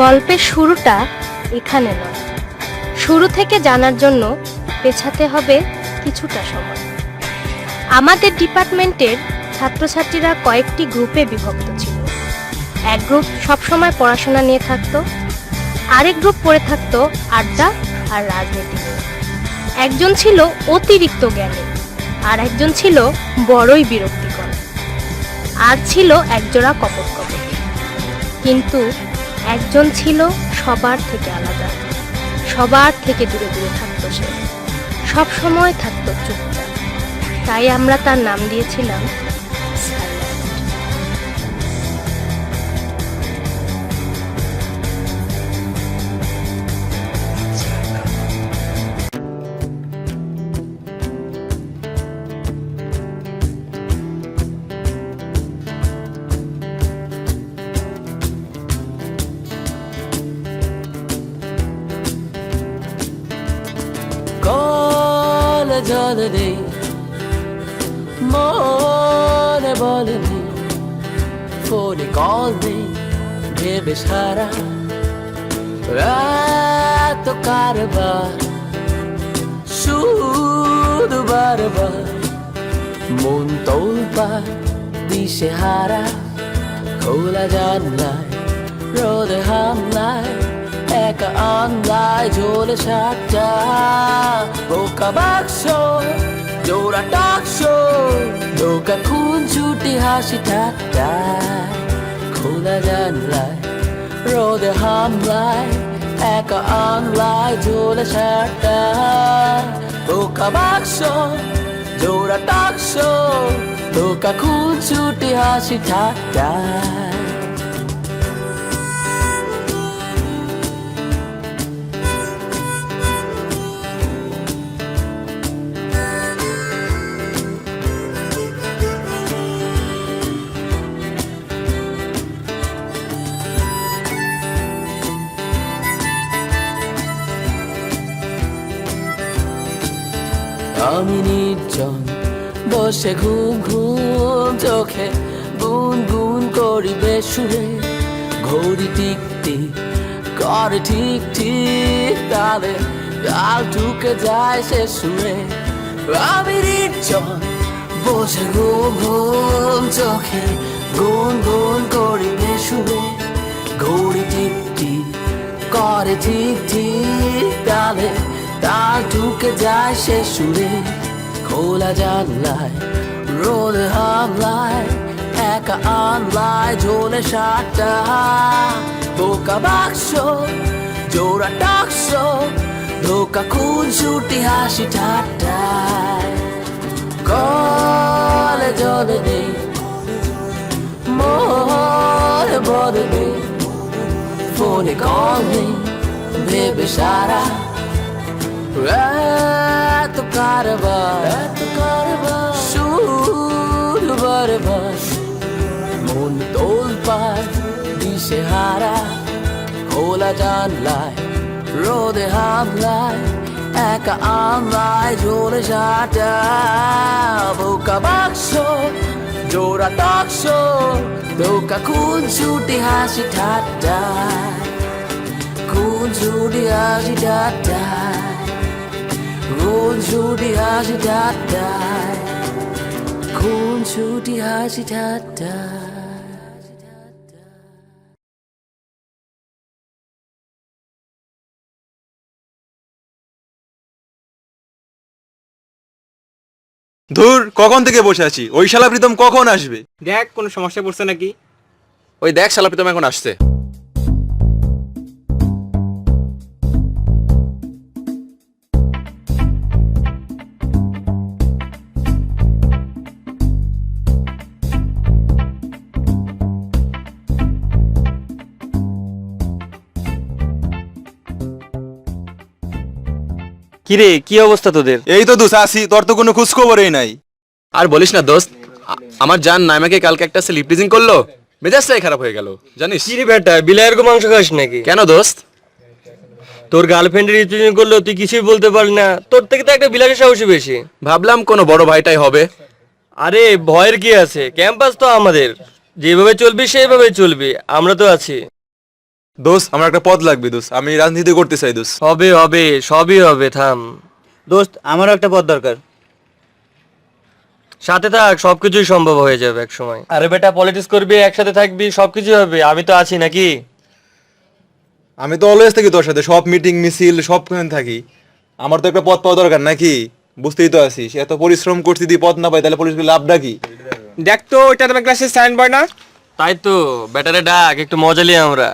গল্পের শুরুটা এখানে নয়, শুরু থেকে জানার জন্য পেছাতে হবে কিছুটা সময়। আমাদের ডিপার্টমেন্টের ছাত্রছাত্রীরা কয়েকটি গ্রুপে বিভক্ত ছিল। এক গ্রুপ সবসময় পড়াশোনা নিয়ে থাকতো, আরেক গ্রুপ পড়ে থাকতো আড্ডা আর রাজনীতি নিয়ে। একজন ছিল অতিরিক্ত জ্ঞানী, আর একজন ছিল বড়ই বিরক্তিকর, আর ছিল একজোড়া কপট কপট। কিন্তু একজন ছিল সবার থেকে আলাদা, সবার থেকে দূরে দূরে থাকতো সে, সব সময় থাকতো চুপচাপ। তাই আমরা তার নাম দিয়েছিলাম সাইলেন্ট। কলে জল দেই মনে বলেনি, ফোনে কল দেই ভেবে সারা এত কারবার, শুধু বারবার মন তোলবার দিশে হারা। খোলা জানলায় রোদে হামলায়, একা আনলায় ঝোলে সাতটা বোকা বাক্স, জোড়া টাকশ, নৌকা খুন ছুটি হাসি ঠাট্টায়। খোলা জানলায় রোদে হামলায়, একা আনলায় ঝোলে সাতটা বোকা বাক্স, জোড়া টাকশ, নৌকা খুন ছুটি হাসি ঠাট্টায়। আমি নির্জন বসে ঘুম ঘুম চোখে গুন গুন করি বেসুরে, ঘড়ি টিক টিক করে ঠিক ঠিক তালে গাল ঢুকে যায় সে সুরে। আমি নির্জন বসে ঘুম ঘুম চোখে গুন গুন করি বেসুরে, ঘড়ি টিক টিক করে ঠিক ঠিক তালে তাল ঢুকে যায় সে সুরে। খোলা জানলায় রোদ হামলায়, একা আনলায় ঝোলে সাতটা বোকা বাক্স, জোড়া টাকশ, ধোকা খুন ছুটি হাসি ঠাট্টায়। কলে জলে নেই মনে বলে নেই, ফোনে কল নেই ভেবে সারা এত কারবার, শুধু বারবার মন তোলবার দিশে হারা। খোলা জানলায় রোদে হামলায়, একা আনলায় ঝোলে সাটা বোকা বাক্স, জোড়া টাকশ, ধোকা খুন ছুটি হাসি ঠাট্টায়। খুন ছুটি হাসি ঠাট্টায়, খুন ছুটি হাসি ঠাট্টায়, খুন ছুটি হাসি ঠাট্টায়। ধুর, কখন থেকে বসে আছি, ওই শালা প্রীতম কখন আসবে? দেখ কোনো সমস্যা পড়ছে নাকি। ওই দেখ শালা প্রীতম এখন আসছে। কিরে কি অবস্থা তোদের? এই তো দোস্ত আসি, তোর তো কোনো খোঁজ খবরই নাই। আর বলিস না দোস্ত, আমার জান নাইমাকে কালকে একটা স্লিপ টিজিং করলো, মেজাজটাই খারাপ হয়ে গেল জানিস। কি রে বেটা, বিলাইয়ের মাংস খাস নাকি? কেন দোস্ত? তোর গার্লফ্রেন্ডের ইতিজিং করলো, তুই কিছুই বলতে পারলি না? তোর থেকে তো একটা বিলাসের সাহসী বেশি। ভাবলাম কোনো বড় ভাইটাই হবে। আরে ভয়ের কি আছে, ক্যাম্পাস তো আমাদের, যেভাবে চলবি সেইভাবে চলবি, আমরা তো আছি। দোস্ত আমার একটা পদ লাগবে দোস্ত, আমি রাজনীতি করতে চাই দোস্ত। হবে হবে, সবই হবে, থাম। দোস্ত আমারও একটা পদ দরকার। সাথে থাক, সবকিছুই সম্ভব হয়ে যাবে এক সময়। আরে বেটা, পলিটিক্স করবি, একসাথে থাকবি, সবকিছু হবে। আমি তো আছি নাকি? আমি তো অলওয়েজ থাকি তোর সাথে, সব মিটিং মিছিল সবখানে থাকি। আমার তো একটা পদ পাওয়া দরকার নাকি, বুঝতেই তো আছিস। এত পরিশ্রম করছি, যদি পদ না পাই তাহলে পুলিশকে লাভটা কি? দেখ তো ওইটা তোমার ক্লাসের সাইন বয় না? তাই তো, বেটারে ডাক, একটু মজা নিই আমরা।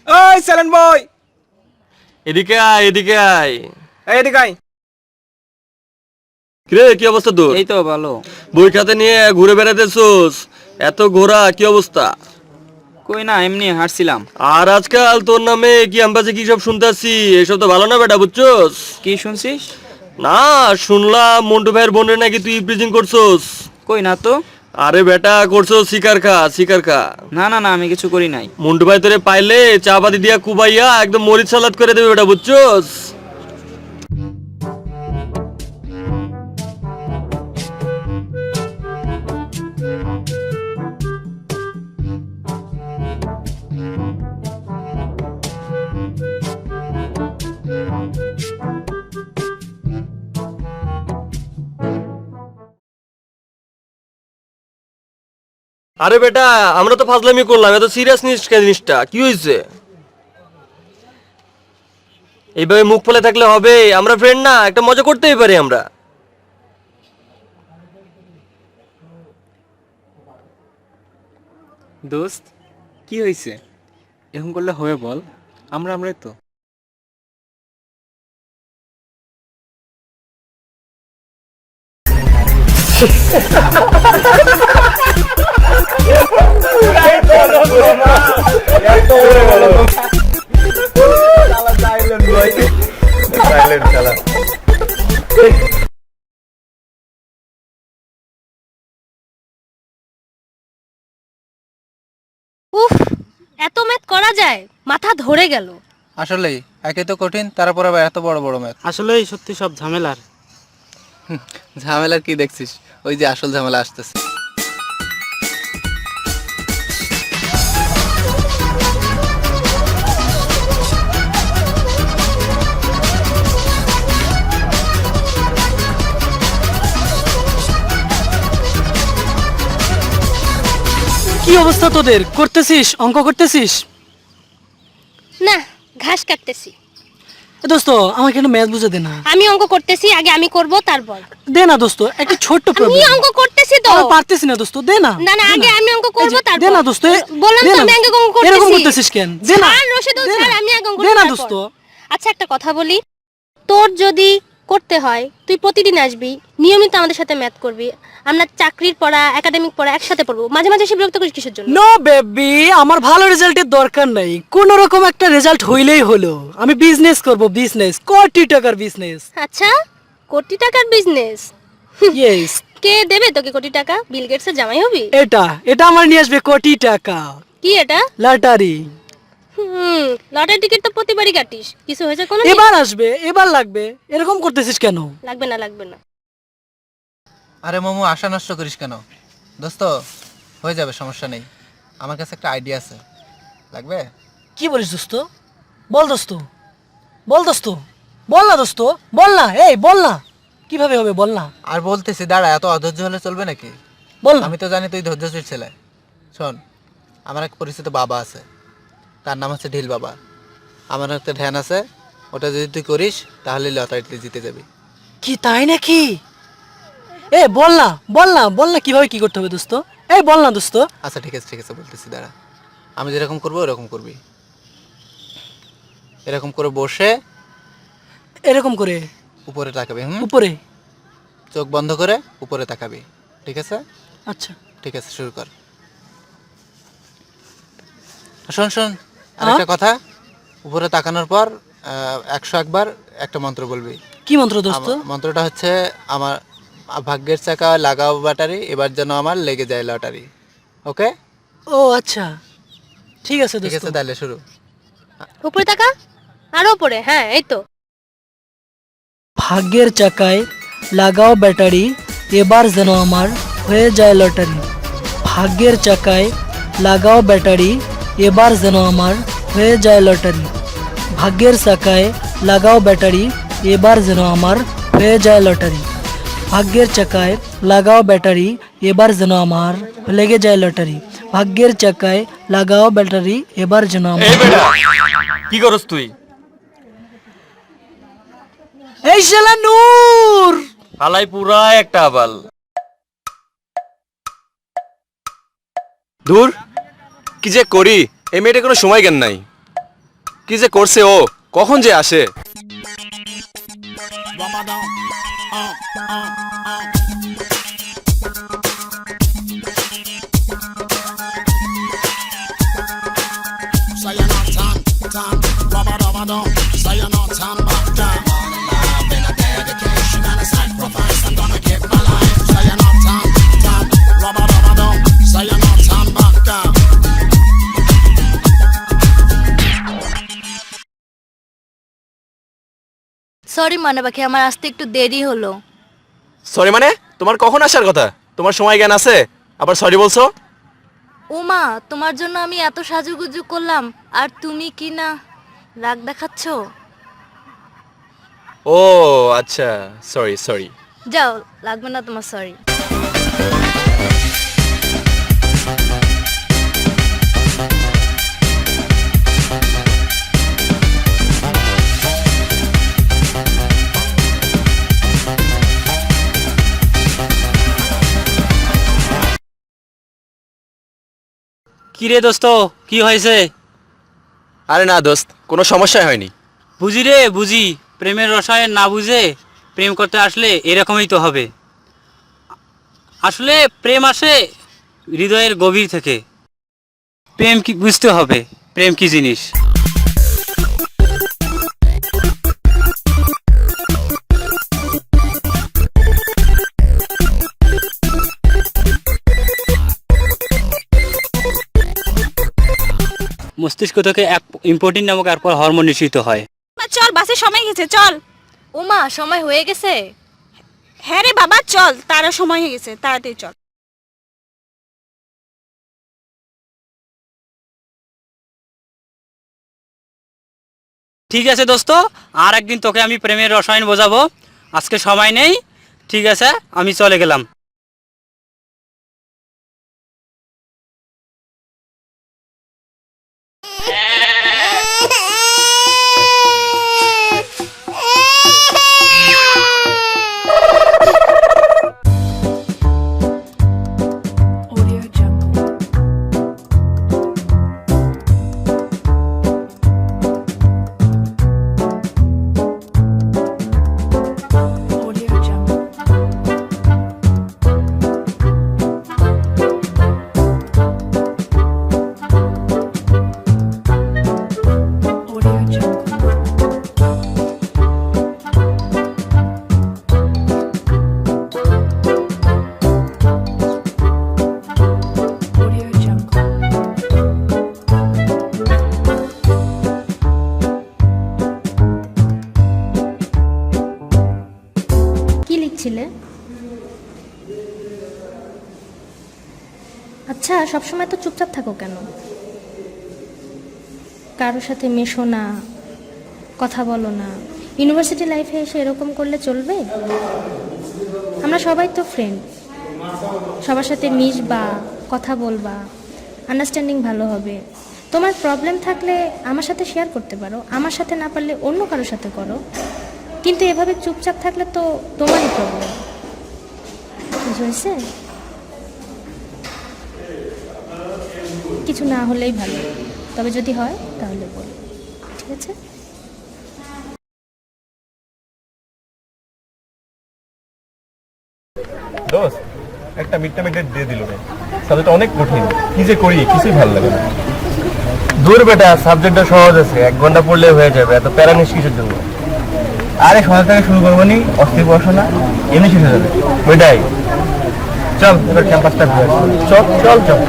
ওই সাইলেন্ট বয়, এদিকে আয়, এদিকে আয়। এই এদিকে আয়। কিরে, কি অবস্থা তোর? এই তো ভালো। বই খাতে নিয়ে ঘুরে বেড়াতেছোস, এত ঘোরা, কি অবস্থা? কই না, এমনি হাঁটছিলাম। আর আজকাল তোর নামে কি আমবাজে কি সব শুনতাছি, এসব তো ভালো না বেটা, বুঝছস? কি শুনছিস? না, শুনলাম মন্টু ভাইয়ের বোনের নাকি তুই প্রিজিং করছস। কই না তো। আরে বেটা, করছস শিকার খা, শিকার খা। না না না, আমি কিছু করি নাই। মন্টু ভাই তোরে পাইলে চা পাতি দিয়া কুবাইয়া একদম মরিচ সালাদ করে দেবে বেটা, বুঝছস? আরে বেটা, আমরা তো ফাজলামি করলাম, এত সিরিয়াস নিস কেন জিনিসটা? কি হয়েছে? এইভাবে মুখ ফেলে থাকলে হবে? আমরা ফ্রেন্ড না, একটা মজা করতেই পারি আমরা। দোস্ত কি হয়েছে? এরকম করলে হবে বল? আমরাই তো। উফ, এত ম্যাথ করা যায়? মাথা ধরে গেল। আসলেই একে তো কঠিন, তারপর আবার এত বড় বড় ম্যাথ। আসলেই সত্যি সব ঝামেলার। ঝামেলার কি দেখছিস? ওই যে আসল ঝামেলা আসতেছে। কি অবস্থা তোদের? করতেছিস? অঙ্ক করতেছিস? না, ঘাস কাটতেছি। এ দোস্ত, আমাকে একটু ম্যাথ বুঝে দে না। আমি অঙ্ক করতেছি, আগে আমি করব তারপর। দে না দোস্ত, একটা ছোট্ট আমি প্রবলেম। অঙ্ক করতেছি তো। আমি পারতেছি না দোস্ত, দে না। না না, আগে আমি অঙ্ক করব তারপর। দে না দোস্ত, বললাম দে তো না। আমি আগে অঙ্ক করতেছি। এরকম করতেছিস কেন? দে না। স্যার রশিদুল দে স্যার, না। আমি আগে অঙ্ক দে না করব দোস্ত। তারপর। আচ্ছা, একটা কথা বলি, তোর যদি করতে হয় তুই প্রতিদিন আসবি, নিয়মিত আমাদের সাথে ম্যাথ করবি। আমরা চাকরির পড়া, একাডেমিক পড়া একসাথে পড়বো। মাঝে মাঝে এসে বিরক্ত করিস কিসের জন্য? নো বেবি, আমার ভালো রেজাল্টের দরকার নাই, কোন রকম একটা রেজাল্ট হইলেই হলো। আমি বিজনেস করব, বিজনেস, কোটি টাকার বিজনেস। আচ্ছা, কোটি টাকার বিজনেস? ইয়েস। কে দেবে তোকে কোটি টাকা? বিল গেটসের জামাই হবি? এটা আমার নিয়ে আসবে কোটি টাকা। কি এটা? লটারি। লটারি টিকিট তো প্রতিবারই কাটিস, কিছু হয়েছে কোনো? এবার আসবে, এবার লাগবে। এরকম করতেছিস কেন? লাগবে না, লাগবে না। আরে মামু, আশা নষ্ট করিস কেন? দোস্ত হয়ে যাবে, সমস্যা নেই। আমার কাছে একটা আইডিয়া আছে, লাগবে? কি বলিস দোস্ত? বল দোস্ত, বল দোস্ত, বল না দোস্ত, বল না। এই বল না, কিভাবে হবে বল না। আর বলতেছি, দাঁড়া, এত অধৈর্য হলে চলবে নাকি? বল না। আমি তো জানি তুই ধৈর্যশীল ছেলে। শোন, আমার এক পরিচিত বাবা আছে, তার নাম হচ্ছে ঢিল বাবা। আমার একটা ধ্যান আছে, ওটা যদি তুই করিস তাহলে লটারিতে জিতে যাবি। কি তাই নাকি? এ বল না, বল না, বল না, কিভাবে কি করতে হবে দোস্ত? এই বল না দোস্ত। আচ্ছা ঠিক আছে, ঠিক আছে, বলতেছি, দাঁড়া। আমি যেরকম করবো ওরকম করবি। এরকম করে বসে এরকম করে উপরে তাকাবি। উপরে। চোখ বন্ধ করে উপরে তাকাবি, ঠিক আছে? আচ্ছা ঠিক আছে, শুরু কর। শোন শোন, আরেকটা কথা, উপরে তাকানোর পর 101 বার একটা মন্ত্র বলবি। কি মন্ত্র দোস্ত? মন্ত্রটা হচ্ছে, আমার ভাগ্যের চাকা লাগাও ব্যাটারি, এবার যেন আমার লেগে যায় লটারি। ওকে? ও আচ্ছা, ঠিক আছে ঠিক দোস্ত। আছে, তাহলে শুরু। উপরে তাকা, আরো উপরে। হ্যাঁ, এই তো। ভাগ্যের চাকায় লাগাও ব্যাটারি, এবার যেন আমার হয়ে যায় লটারি। ভাগ্যের চাকায় লাগাও ব্যাটারি, এবার যেন আমার হয়ে যায় লটারি ভাগ্যের চাকায় লাগাও ব্যাটারি এবার যেন আমার হয়ে যায় লটারি ভাগ্যের চাকায় লাগাও ব্যাটারি এবার যেন আমার লেগে যায় লটারি ভাগ্যের চাকায় লাগাও ব্যাটারি এবার যেন আমার এই বেটা কি করস তুই? এই শালা নূর আলাই পুরা একটা আবাল। দূর কি যে করি, এই মেয়েটা কোনো সময় জ্ঞান নাই। কি যে করছে ও, কখন যে আসে। সরি মানে বাকি আমার আসতে একটু দেরি হলো। সরি মানে, তোমার কখন আসার কথা? তোমার সময় জ্ঞান আছে, আবার সরি বলছো? ওমা, তোমার জন্য আমি এত সাজুগুজু করলাম আর তুমি কি না রাগ দেখাচ্ছ? ও আচ্ছা, সরি সরি। যাও, লাগবে না তোমার সরি। কি রে দোস্ত, কি হয়েছে? আরে না দোস্ত, কোনো সমস্যাই হয়নি। বুঝি রে বুঝি, প্রেমের রসায়ন না বুঝে প্রেম করতে আসলে এরকমই তো হবে। আসলে প্রেম আসে হৃদয়ের গভীর থেকে। প্রেম কি বুঝতে হবে, প্রেম কি জিনিস। মস্তিষ্ক থেকে এক ইম্পোর্টিন নামক এরপর হরমোন নিঃসৃত হয়। চল, বাসের সময় গেছে, চল। ওমা, সময় হয়ে গেছে। হ্যাঁ রে বাবা, চল, তারা সময় হয়ে গেছে, তাড়াতাড়ি চল। ঠিক আছে দোস্ত, আর একদিন তোকে আমি প্রেমের রসায়ন বোঝাবো। আজকে সময় নেই, ঠিক আছে, আমি চলে গেলাম। আচ্ছা, সবসময় তো চুপচাপ থাকো কেন? কারোর সাথে মেশো না, কথা বলো না। ইউনিভার্সিটি লাইফে এসে এরকম করলে চলবে? আমরা সবাই তো ফ্রেন্ড, সবার সাথে মিশবা, কথা বলবা, আন্ডারস্ট্যান্ডিং ভালো হবে। তোমার প্রবলেম থাকলে আমার সাথে শেয়ার করতে পারো, আমার সাথে না পারলে অন্য কারোর সাথে করো। কিন্তু এভাবে চুপচাপ থাকলে তো তোমারই প্রবলেম। বুঝেছে? কিছু না হলেই ভালো, তবে যদি হয় তাহলে বল, ঠিক আছে? দোস্ত, একটা মিড টার্ম ডেট দিয়ে দিল রে। সাবজেক্ট অনেক কঠিন, কি যে করি কিছুই ভালো লাগে না। দূর বেটা, সাবজেক্টটা সহজ আছে, 1 ঘন্টা পড়লে হয়ে যাবে, এত প্যারা নিস কিসের জন্য? আরে সকাল থেকে শুরু করবো নি, অস্থির পড়াশোনা এমনি শেষ হয়ে যাবে। ওইটাই। চল এবার ক্যাম্পাসটা ঘুরে আসি। চল চল চল।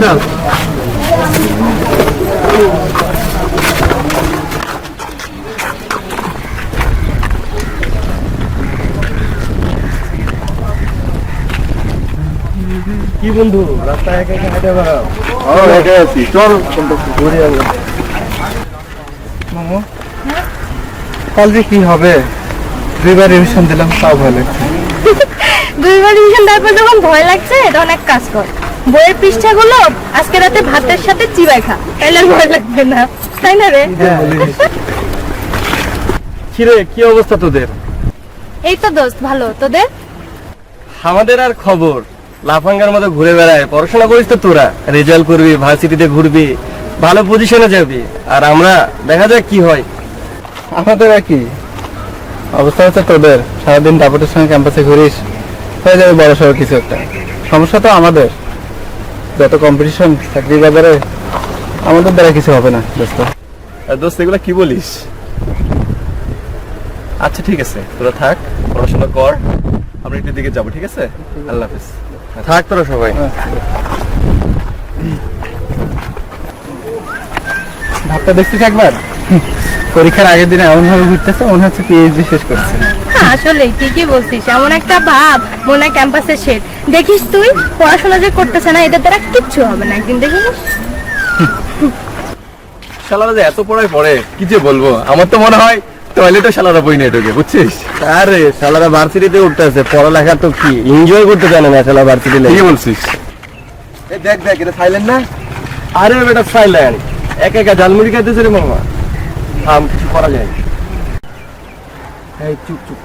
না কি বন্ধু রাস্তায় একা একা হেঁটে বেড়াও? একা আছি, চল ঘুরে যাবো। মামু কাল যে কি হবে, 2বার রিভিশন দিলাম তাও ভয় লাগছে। 2বার রিভিশন দেওয়ার পর যখন ভয় লাগছে তখন এক কাজ কর, বইয়ের পৃষ্ঠাগুলো আজকে রাতে ভাতের সাথে চিবাই খা, তাইলে আর ভয় লাগবে না, তাই না রে? কিরে কি অবস্থা তোদের? এই তো দোস্ত ভালো, তোদের? আমাদের আর খবর, লাফাঙ্গার মতো ঘুরে বেড়ায়। পড়াশোনা করিস তো তোরা, রেজাল্ট করবি, ভার্সিটিতে ঘুরবি, ভালো পজিশনে যাবি, আর আমরা দেখা যাক কি হয়। আমাদের আর কি অবস্থা হচ্ছে তোদের, সারাদিন দাপটের সঙ্গে ক্যাম্পাসে ঘুরিস, হয়ে যাবে বড় সড়ো কিছু একটা। সমস্যা তো আমাদের, যত কম্পিটিশন চাকরি বাজারে, আমাদের দ্বারা কিছু হবে না দোস্ত। দোস্ত এগুলা কি বলিস? আচ্ছা ঠিক আছে, তোরা থাক, পড়াশোনা কর, আমরা একটু দিকে যাবো, ঠিক আছে? আল্লাহ হাফেজ। থাক তোরা সবাই। ভাবটা দেখছিস একবার? পরীক্ষার আগের দিনে এমন ভাবে ঘুরতেছে মনে হচ্ছে পিএইচডি শেষ করছে। আসলে ঠিকই বলছিস, এমন একটা ভাব মনে হয় ক্যাম্পাসে শেড। দেখিস তুই পড়াশোনা যে করতেছে না, এদের দ্বারা কিচ্ছু হবে না, একদিন দেখিস। শালারা যে এত পড়ায় পড়ে কি যে বলবো, আমার তো মনে হয় টয়লেটে শালারা বই নিয়ে ঢোকে, বুঝছিস? আরে শালারা ভার্সিটিতে উঠতেছে, পড়ালেখা তো কি এনজয় করতে জানে না শালা ভার্সিটি কি লাইফ। বলছিস? এই দেখ দেখ, এটা সাইলেন্ট না? আরে বেটা সাইলেন্ট, একা একা ঝালমুড়ি খাইতেছে রে মামা। থাম, কিছু করা যায় না। এই চুপ চুপ।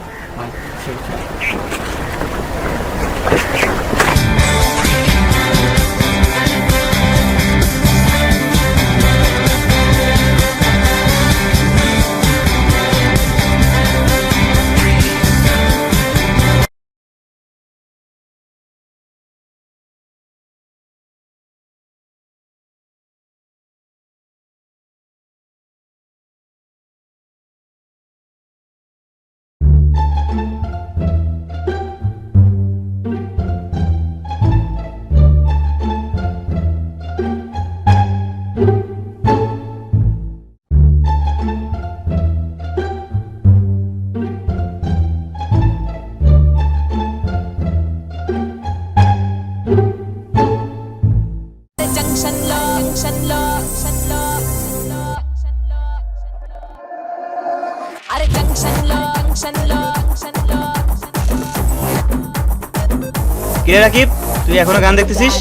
কে রাকিব, তুই এখনো গান দেখতেছিস?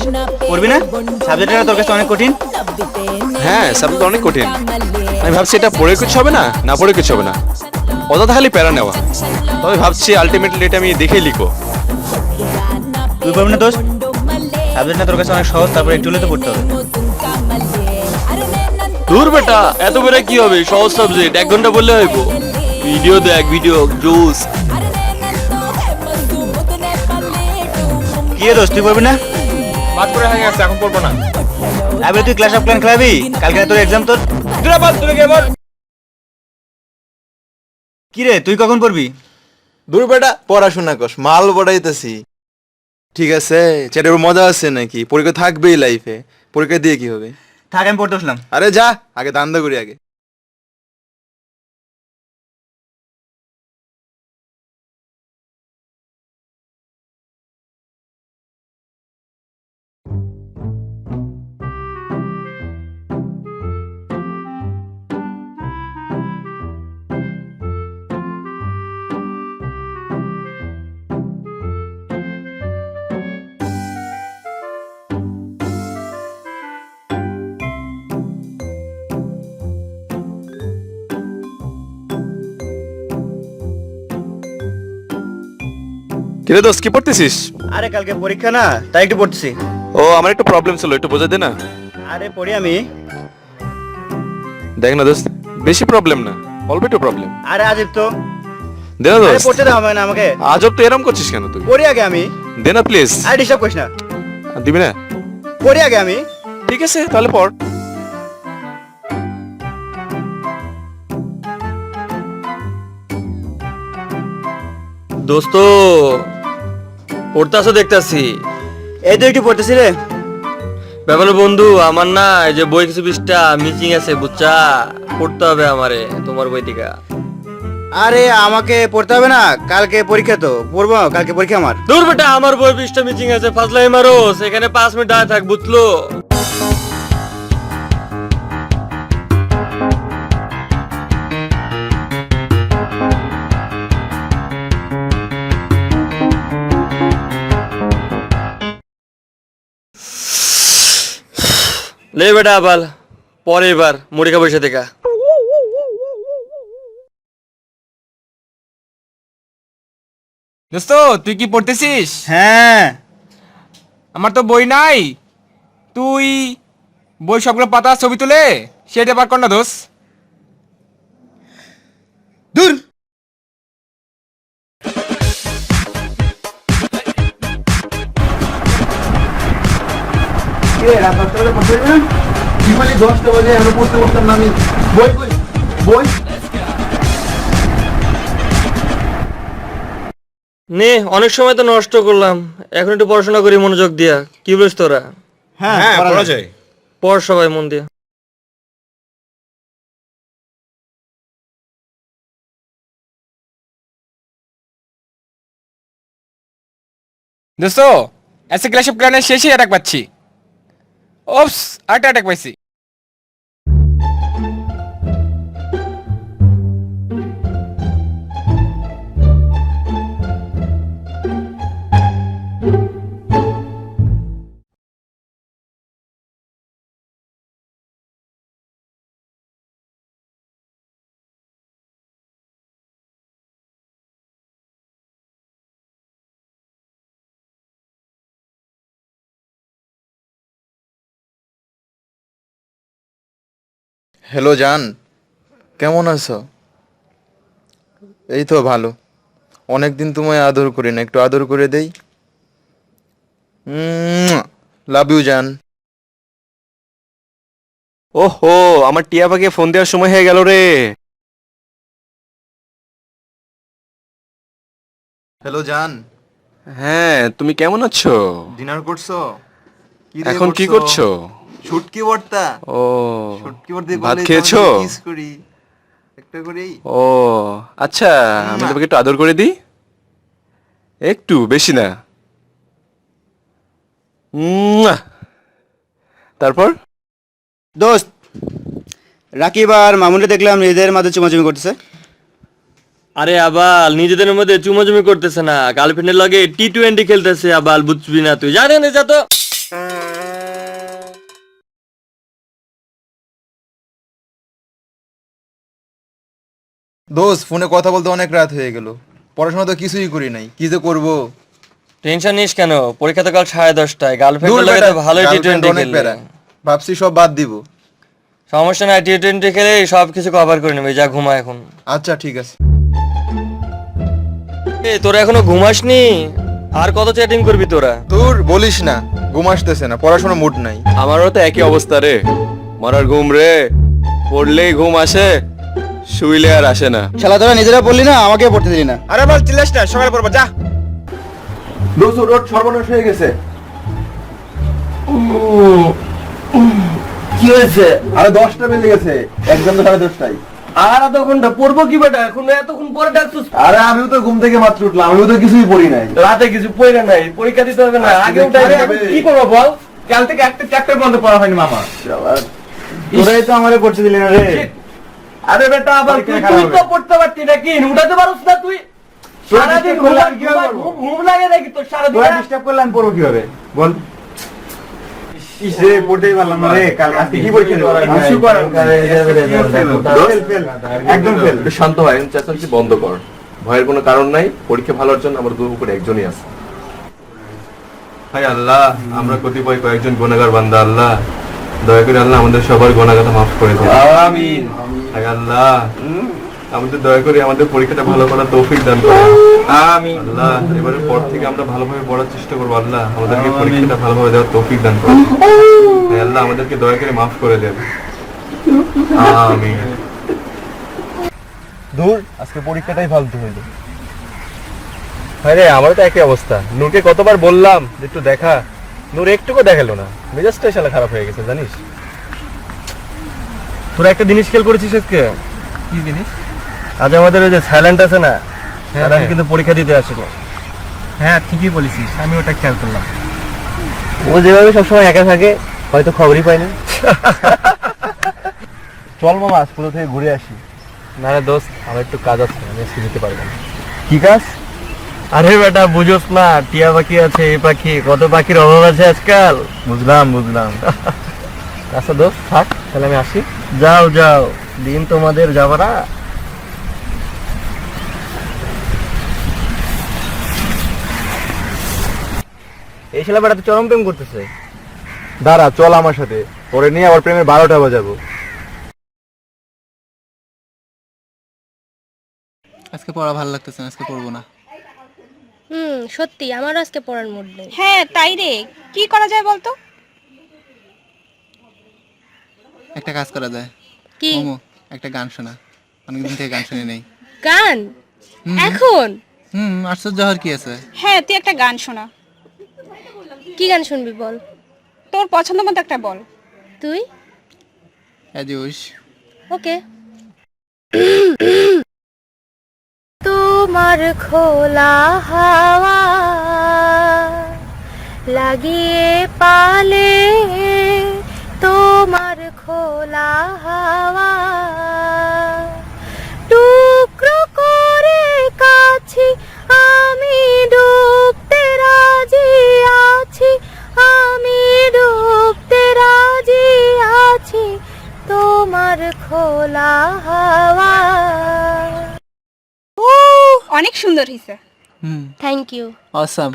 পড়বি না? সাবজেক্টটা তোর কাছে অনেক কঠিন। হ্যাঁ, সাবজেক্ট অনেক কঠিন। আমি ভাবছি এটা পড়ে কিছু হবে না, না পড়ে কিছু হবে না, অযথা খালি প্যারা নেওয়া। তবে ভাবছি আলটিমেটলি এটা আমি দেখেই লিখো। তুই পড়বি না দোস্ত? সাবজেক্টটা তোর কাছে অনেক সহজ, তারপরে একটু হলে তো পড়তে হবে। দূর বেটা, এত করে কি হবে? সহজ সাবজেক্ট, 1 ঘন্টা বললে হইব। ভিডিও দেখ, ভিডিও জুস। কি রে দোস্ত, তুই পড়বি না? বাদ করে হয়ে গেছে, এখন পড়বো না। আবে তুই ক্লাস অফ প্ল্যান খেলাবি, কালকে তোর এক্সাম। তোর কি রে, তুই কখন পড়বি? দূর বেটা, পড়াশোনা কর, মাল পড়াইতেছি। ঠিক আছে, চ্যাটের মজা আছে নাকি? পরীক্ষা থাকবেই লাইফে, পরীক্ষা দিয়ে কি হবে? থাক, আমি পড়তে বসলাম। আরে যা, আগে দান্দা করি আগে। কিরে দোস্ত, কি পড়তেছিস? আরে কালকে পরীক্ষা না, তাই একটু পড়তেছি। ও, আমার একটু প্রবলেম ছিল, একটু বোঝা দে না। আরে পড়ি আমি। দেখ না দোস্ত, বেশি প্রবলেম না, অল্প একটু প্রবলেম। আরে আজব তো, দে না আরে দোস্ত। পড়তে দাও না আমাকে। আজব তো এরম করছিস কেন তুই? পড়ি আগে আমি। দে না প্লিজ। আরে ডিস্টার্ব করিস না, দিবি না? পড়ি আগে আমি। ঠিক আছে, তাহলে পড়। দোস্ত পড়তাছো দেখতাছি। এই তো একটু পড়তেছি রে। ব্যাপার বন্ধু, আমার না এই যে বই কিছু পৃষ্ঠা মিসিং আছে, বুঝছা? পড়তে হবে আমারে তোমার বই থেকে। আরে আমাকে পড়তে হবে না, কালকে পরীক্ষা তো পড়বো, কালকে পরীক্ষা আমার। দূর বেটা, আমার বই 20টা মিটিং আছে, ফাজলাই মারো, সেখানে 5 মিনিট দাঁড়ায় থাক, বুঝলো? লে বেটা আবাল, পরে এবার মুড়ি খাবো বসে থেকে। দোস্ত তুই কি পড়তেছিস? হ্যাঁ। আমার তো বই নাই, তুই বই সবগুলো পাতা ছবি তুলে সেটা বার কর না দোস্ত। দূর। নে, অনেক সময় তো নষ্ট করলাম, এখন একটু পড়াশোনা করি মনোযোগ দিয়া। কি বলিস তোরা? হ্যাঁ পড়া যায়। পড় সবাই মন দিয়ে। দোস্ত আজকে ক্লাস অফ ক্লানের শেষে অ্যাটাক পাচ্ছি। ওপস, আরেকটা অ্যাটাক পাইছি। হ্যালো জান, কেমন আছো? এই তো ভালো। অনেকদিন তোমায় আদর করি না, একটু আদর করে দেই। লাভ ইউ জান। ওহো, আমার টিয়া পাখিকে ফোন দেওয়ার সময় হয়ে গেল রে। হ্যালো জান। হ্যাঁ, তুমি কেমন আছো? ডিনার করছো? এখন কি করছো? শুটকি ভর্তা। ও, শুটকি ভর্তা ভাত বলে খেয়েছো? কিস করি একটা করেই। ও আচ্ছা, আমি তোমাকে একটু আদর করে দিই, একটু বেশি না। তারপর দোস্ত, রাকিব আর মামুনকে দেখলাম নিজেদের মাঝে চুমাচুমি করতেছে। আরে আবাল, নিজেদের মধ্যে চুমাচুমি করতেছে না, গার্লফ্রেন্ডের লগে T20 খেলতেছে। আবাল বুঝবি না তুই, জানেন যা তো। দোস্ত, ফোনে কথা বলতে অনেক রাত হয়ে গেল, পড়াশোনা তো কিছুই করি নাই, কি যে করবো। টেনশন নিস কেন, পরীক্ষা তো কাল 10:30টায়। দূর গার্লফ্রেন্ডের লগে বেটা, তো ভালোই girlfriend T20 অনেক খেলবে। প্যারা। ভাবছি সব বাদ দিব। সমস্যা নাই, T20 খেলে সব কিছু কভার করে নেবে। যা ঘুমা এখন। আচ্ছা ঠিক আছে। এ তোরা এখনো ঘুমাসনি? আর কত চ্যাটিং করবি তোরা? দূর বলিস না, ঘুম আসতেছে না, পড়াশোনা মুড নাই। আমারও তো একই অবস্থা রে, মরার ঘুম রে। পড়লেই ঘুম আসে, শুইলে আর আসে না। শালা তোরা নিজেরা পড়লি না, আমাকে পড়তে দিলি না। আরে বল, চিল্লাস না, সকালে পড়বো যা। দোস্ত রোড সর্বনাশ হয়ে গেছে। কি হয়েছে? আরে 10টা বেজে গেছে, একদম তো 10:30টায়। আর আধা ঘন্টা পড়বো কি বেটা? এখন এতক্ষণ পরে ডাকছিস? আরে আমিও তো ঘুম থেকে মাত্র উঠলাম, আমিও তো কিছুই পড়ি নাই। রাতে কিছু পড়ে নাই, পরীক্ষা দিতে হবে না। আগে উঠাই কি করবো বল? কাল থেকে একটা চ্যাপ্টার বন্ধ পড়া হয়নি মামা। তোরাই তো আমারে পড়তে দিলি না রে। আরে বেটা আবার তুই তো পড়তে পারতি নাকি? উঠাতে পারছ না তুই? সারাদিন ঘুম লাগে নাকি তোর সারাদিন? তোরা ডিস্টার্ব করলে আমি পড়বো কিভাবে বল? ইসরে পড়তেই পারলাম না রে, কাল আজকে কি পরীক্ষা দেব? একদম ফেল। একটু শান্ত হয়, চেঁচামেচি বন্ধ কর। ভয়ের কোনো কারণ নাই, পরীক্ষা ভালোর জন্য আমার গুরু উপরে একজনই আছে। হায় আল্লাহ, আমরা কতিপয় কয়েকজন গুনাহগার বান্দা, আল্লাহ দয়া করে আল্লাহ আমাদের সবার গুনাহগাতা মাফ করে দিন। আমিন। হায় আল্লাহ, আমাদের দয়া করে আমাদের পরীক্ষাটা ভালো করার তৌফিক দান করুন। আমিন। আল্লাহ, এবারের পর থেকে আমরা ভালোভাবে পড়ার চেষ্টা করবো। আল্লাহ আমাদেরকে পরীক্ষাটা ভালোভাবে দেওয়ার তৌফিক দান করুন। হায় আল্লাহ, আমাদেরকে দয়া করে মাফ করে দেন। আমিন। দূর, আজকে পরীক্ষাটাই ফালতু হইলো। হ্যাঁ রে, আমারও তো একই অবস্থা। নূরকে কতবার বললাম যে একটু দেখা, নূর একটুকু দেখালো না। মেজাজটাই শালা খারাপ হয়ে গেছে জানিস। তোরা একটা জিনিস খেয়াল করেছিস আজকে? কি জিনিস? আজ আমাদের ওই যে সাইলেন্ট আছে না, তারা কিন্তু পরীক্ষা দিতে আসেনি। হ্যাঁ ঠিকই বলেছিস, আমি ওটা খেয়াল করলাম। ও যেভাবে সবসময় একা থাকে হয়তো খবরই পাইনি। চল মামা স্কুল থেকে ঘুরে আসি। না রে দোস্ত, আমার একটু কাজ আছে, আমি আজকে যেতে পারবো না। কি কাজ? আরে বেটা বুঝোস না, টিয়া পাখি আছে, এই পাখি, কত পাখির অভাব আছে আজকাল। বুঝলাম বুঝলাম। আচ্ছা দোস্ত থাক, তাহলে আমি আসি। যাও যাও, দিন তোমাদের যাবারা। এই ছেলে বেটা তো চরম প্রেম করতেছে। দাঁড়া, চল আমার সাথে, পরে নিয়ে আবার প্রেমের 12টা বাজাবো। আজকে পড়া ভালো লাগতেছে না, আজকে পড়বো না। সত্যি আমারও আজকে পড়ার মুড নেই। হ্যাঁ তাই রে, কি করা যায় বলতো? একটা কাজ করা যায়, কি? মোমো একটা গান শোনা, অনেকদিন থেকে গান শুনে নেই। গান এখন? আশ্চর্য হওয়ার কি আছে? হ্যাঁ তুই একটা গান শোনা। কি গান শুনবি বল? তোর পছন্দ মতো একটা বল। তুই? As you wish. ওকে। তোমার খোলা হাওয়া লাগিয়ে পালে, তোমার খোলা হাওয়া টুকরো করে কাছি, আমি ডুবতে রাজি আছি, আমি ডুবতে রাজি আছি, তোমার খোলা হাওয়া। অনেক সুন্দর হয়েছে। Thank you. অসাম।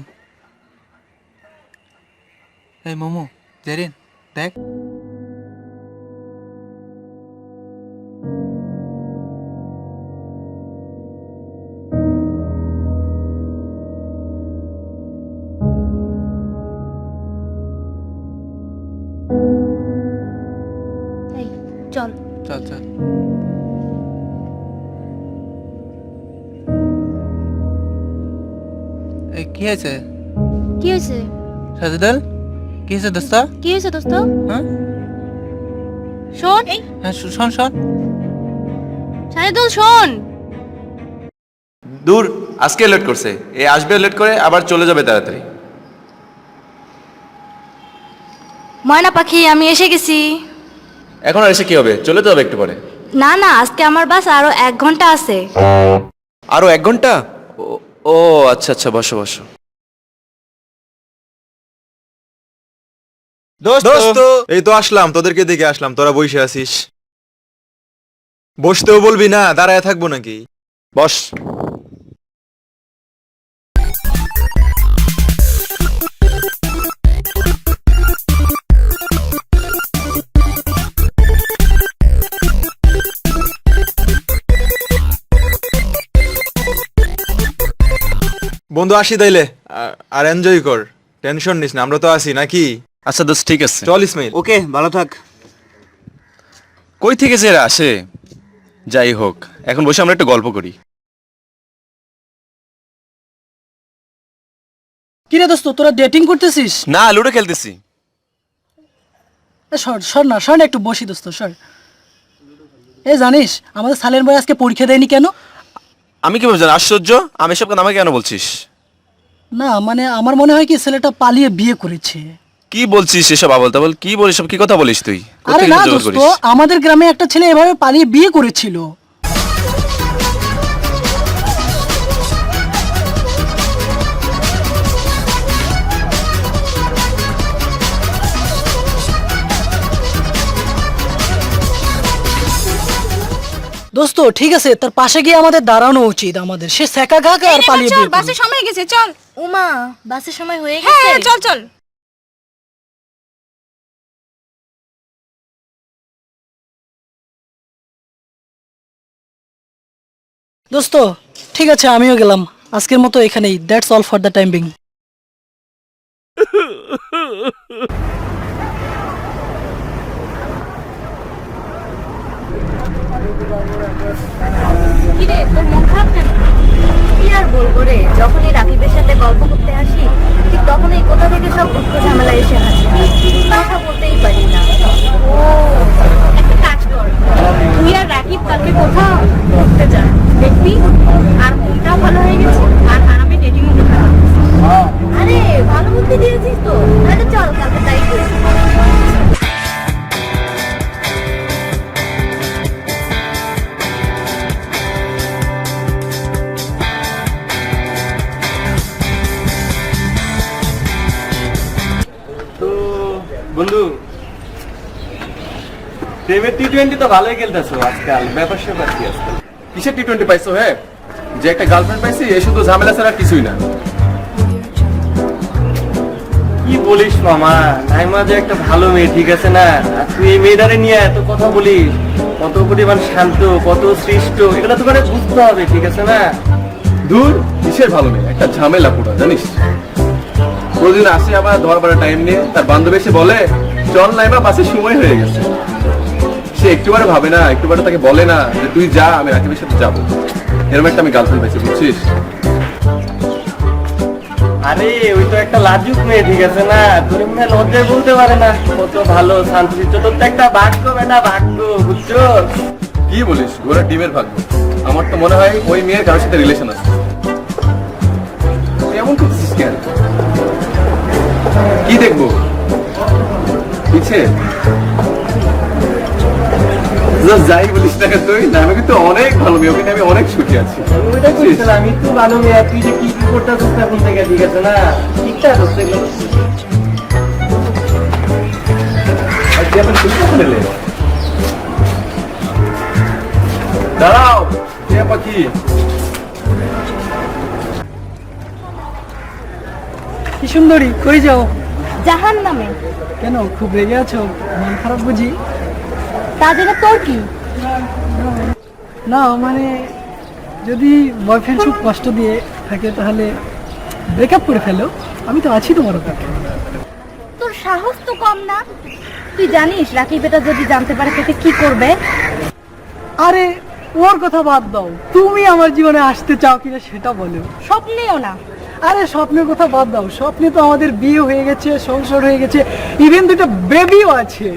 এই মোমো, জেরিন দেখ। চল চল চল। এই কি হয়েছে কি হয়েছে? সাজেদুল? কি হয়েছে দোস্ত? কি হয়েছে দোস্ত? হ্যাঁ শোন। হ্যাঁ শোন শোন। সাজেদুল শোন। দূর, আজকে লেট করছে, এ আসবে লেট করে আবার চলে যাবে তাড়াতাড়ি। ময়না পাখি আমি এসে গেছি। এখন আর এসে কি হবে, চলে তো হবে একটু পরে। না না, আজকে আমার বাস আরো 1 ঘন্টা আছে। আরো 1 ঘন্টা? ও আচ্ছা আচ্ছা, বসো বসো। দোস্ত, এই তো আসলাম, তোদেরকে দেখে আসলাম, তোরা বসে আছিস। বসতেও বলবি না, দাঁড়ায় থাকবো নাকি? বস। বন্ধু আসি তাইলে, আর এনজয় কর, টেনশন নিস না, আমরা তো আছি নাকি? আচ্ছা দোস্ত ঠিক আছে। চল ইসমাইল। ওকে, ভালো থাক। কই থেকে যে এরা আসে? যাই হোক, এখন বসে আমরা একটু গল্প করি। কিরে দোস্ত, তোরা ডেটিং করতেছিস? না, লুডো খেলতেছি। সর না একটু বসি দোস্ত, সর। এ জানিস আমাদের সালের ভাই আজকে পরীক্ষা দেয়নি কেন? আমি কি বলছি, আশ্চর্য, আমি সব কথা আমাকে কেন বলছিস? না মানে আমার মনে হয় কি ছেলেটা পালিয়ে বিয়ে করেছে। কি বলছিস এসব আবল তাবল? কি বলিস, সব কি কথা বলিস তুই? আরে কোত্থেকে না জোর দোস্ত, করিস? আমাদের গ্রামে একটা ছেলে এভাবে পালিয়ে বিয়ে করেছিল। দোস্ত ঠিক আছে, তার পাশে গিয়ে আমাদের দাঁড়ানো উচিত আমাদের। সে সেকা ঘাক আর পালিয়ে বিয়ে বাসের করলো। সময় গেছে, চল। উমা, বাসের সময় হয়ে হ্যাঁ গেছে। চল চল। দোস্ত ঠিক আছে, আমিও গেলাম আজকের মতো এখানেই। That's all for the time being. কিরে তোর মন খারাপ কেন? কি আর বলবো রে, যখনই রাকিবের সাথে গল্প করতে আসি ঠিক তখনই কোথা থেকে সব উৎকো ঝামেলা এসে হাসি, কথা বলতেই পারি না। ও একটা কাজ কর, তুই আর রাকিব কালকে কোথাও ঘুরতে যা। বন্ধু, প্রেমের টি-20 তো ভালোই খেলতেছো আজকাল, ব্যাপার স্যাপার কি আজকাল? কিসের টি20 পাইছো? হ্যাঁ, যে একটা গার্লফ্রেন্ড পাইছি এ শুধু ঝামেলা ছাড়া আর কিছুই না। কি বলিস মামা, নাইমা যে একটা ভালো মেয়ে, ঠিক আছে না? আর তুই এই মেয়েটারে নিয়ে এত কথা বলিস, কত পরিমাণ শান্ত, কত সৃষ্ট, এগুলো তো করে বুঝতে হবে, ঠিক আছে না? দূর, কিসের ভালো মেয়ে, একটা ঝামেলা পুরো, জানিস? প্রতিদিন আসে আবার ধরবার টাইম নিয়ে, তার বান্ধবী এসে বলে চল নাইমা বাসের সময় হয়ে গেছে। সে একটুবারে ভাবে না, একটুবারে তাকে বলে না যে তুই যা, আমি রাকিবের সাথে যাবো। এরকম একটা আমি গার্লফ্রেন্ড পাইছি, বুঝছিস? আরে ওই তো একটা লাজুক মেয়ে, ঠিক আছে না? তোর মনে হয় লজ্জায় বলতে পারে না, কত ভালো শান্তশিষ্ট, তোর তো একটা ভাগ্য বেটা, ভাগ্য, বুঝছো? কি বলিস, ওরা ডিমের ভাগ্য। আমার তো মনে হয় ওই মেয়ের কারোর সাথে রিলেশন আছে। তুই এমন করছিস কেন? কি দেখবো পিছে? যাই বলিস না কেন তুই, না আমি কিন্তু অনেক ভালো মেয়ে, ওকে নিয়ে আমি অনেক সুখী আছি। ওইটা কইছিলাম, আমি তো ভালো মেয়ে, তুই যে কি কি করতেছিস এখন থেকে, ঠিক আছে না? ঠিকঠাক হচ্ছে এগুলো। আর তুই এখন সুখী কখন এলে? দাঁড়াও, টিয়া পাখি। কি সুন্দরী, কই যাও? জাহান নামে। কেন, খুব রেগে আছো? মন খারাপ বুঝি? তা জেনে তোর কি? না মানে, যদি বয়ফ্রেন্ড খুব কষ্ট দিয়ে থাকে তাহলে ব্রেকআপ করে ফেলো, আমি তো আছি তোমার কাছে। তোর সাহস তো কম না। তুই জানিস রাকিব এটা যদি জানতে পারে তোকে কি করবে? আরে ওর কথা বাদ দাও, তুমি আমার জীবনে আসতে চাও কিনা সেটা বলো। স্বপ্নেও না। আরে স্বপ্নের কথা বাদ দাও, স্বপ্নে তো আমাদের বিয়ে হয়ে গেছে, সংসার হয়ে গেছে, ইভেন দুটো বেবিও আছে।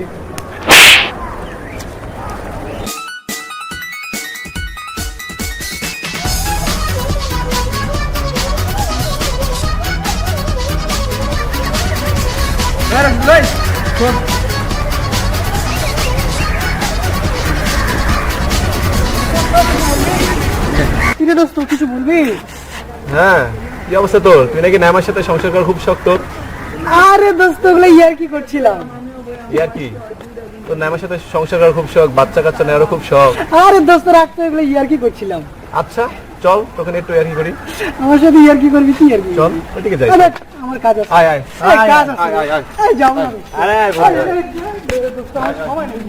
কিরে দোস্ত, কিছু বলবি? হ্যাঁ, কি অবস্থা তোর? তুই নাকি নাইমার সাথে সংসার করা খুব শক্ত। আরে দোস্ত, ওগুলো ইয়ার কি করছিলাম। ইয়ার কি? তোর নাইমার সাথে সংসার করার খুব শখ, বাচ্চা কাচ্চা নেওয়ারও খুব শখ। আরে দোস্ত রাখতো, এগুলো ইয়ার কি করছিলাম। আচ্ছা চল, তোকে নিয়ে একটু ইয়ার্কি করি। আমার সাথে ইয়ার কি করবি? কি ইয়ার কি? চল ওইদিকে যাই। আরে, আমার কাজ আছে। আয় আয় এই, কাজ আছে। আয়, আয়, আয়। এই, যাও না। আরে আয়, আরে, আরে, দোস্ত, আমার সময় নেই।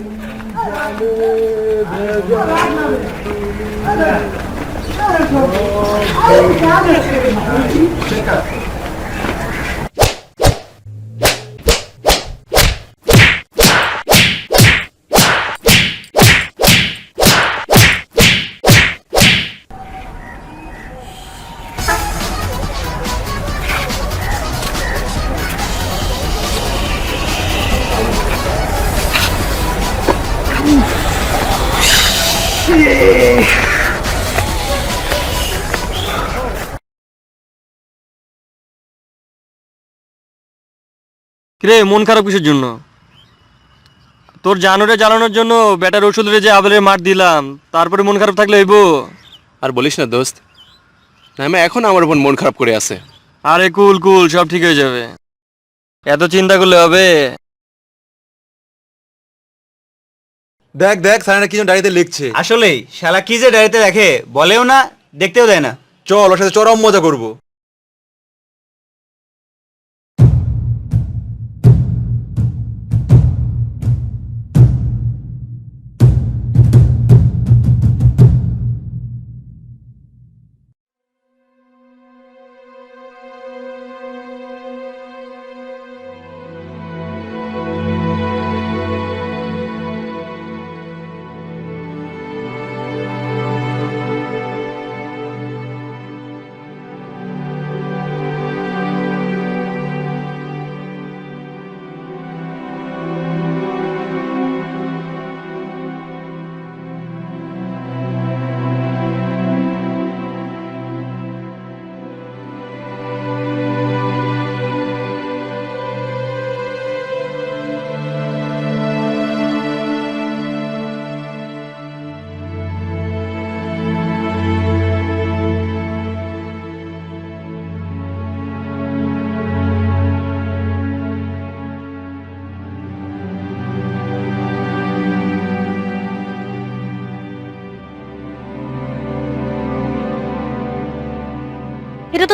কিরে, মন খারাপ কিসের জন্য? তোর জানোরে জ্বালানোর জন্য ব্যাটার ওষুধে যে আবলের মার দিলাম, তারপরে মন খারাপ থাকলে হইব? আর বলিস না দোস্ত, নাইমা এখন আমার উপর মন খারাপ করে আছে। আরে কুল কুল, সব ঠিক হয়ে যাবে, এত চিন্তা করলে হবে? দেখ দেখ সারানা কি যেন ডায়েরিতে লিখছে। আসলেই শালা কি যে ডায়েরিতে রাখে, বলেও না, দেখতেও দেয় না। চল ওর সাথে চরম মজা করবো।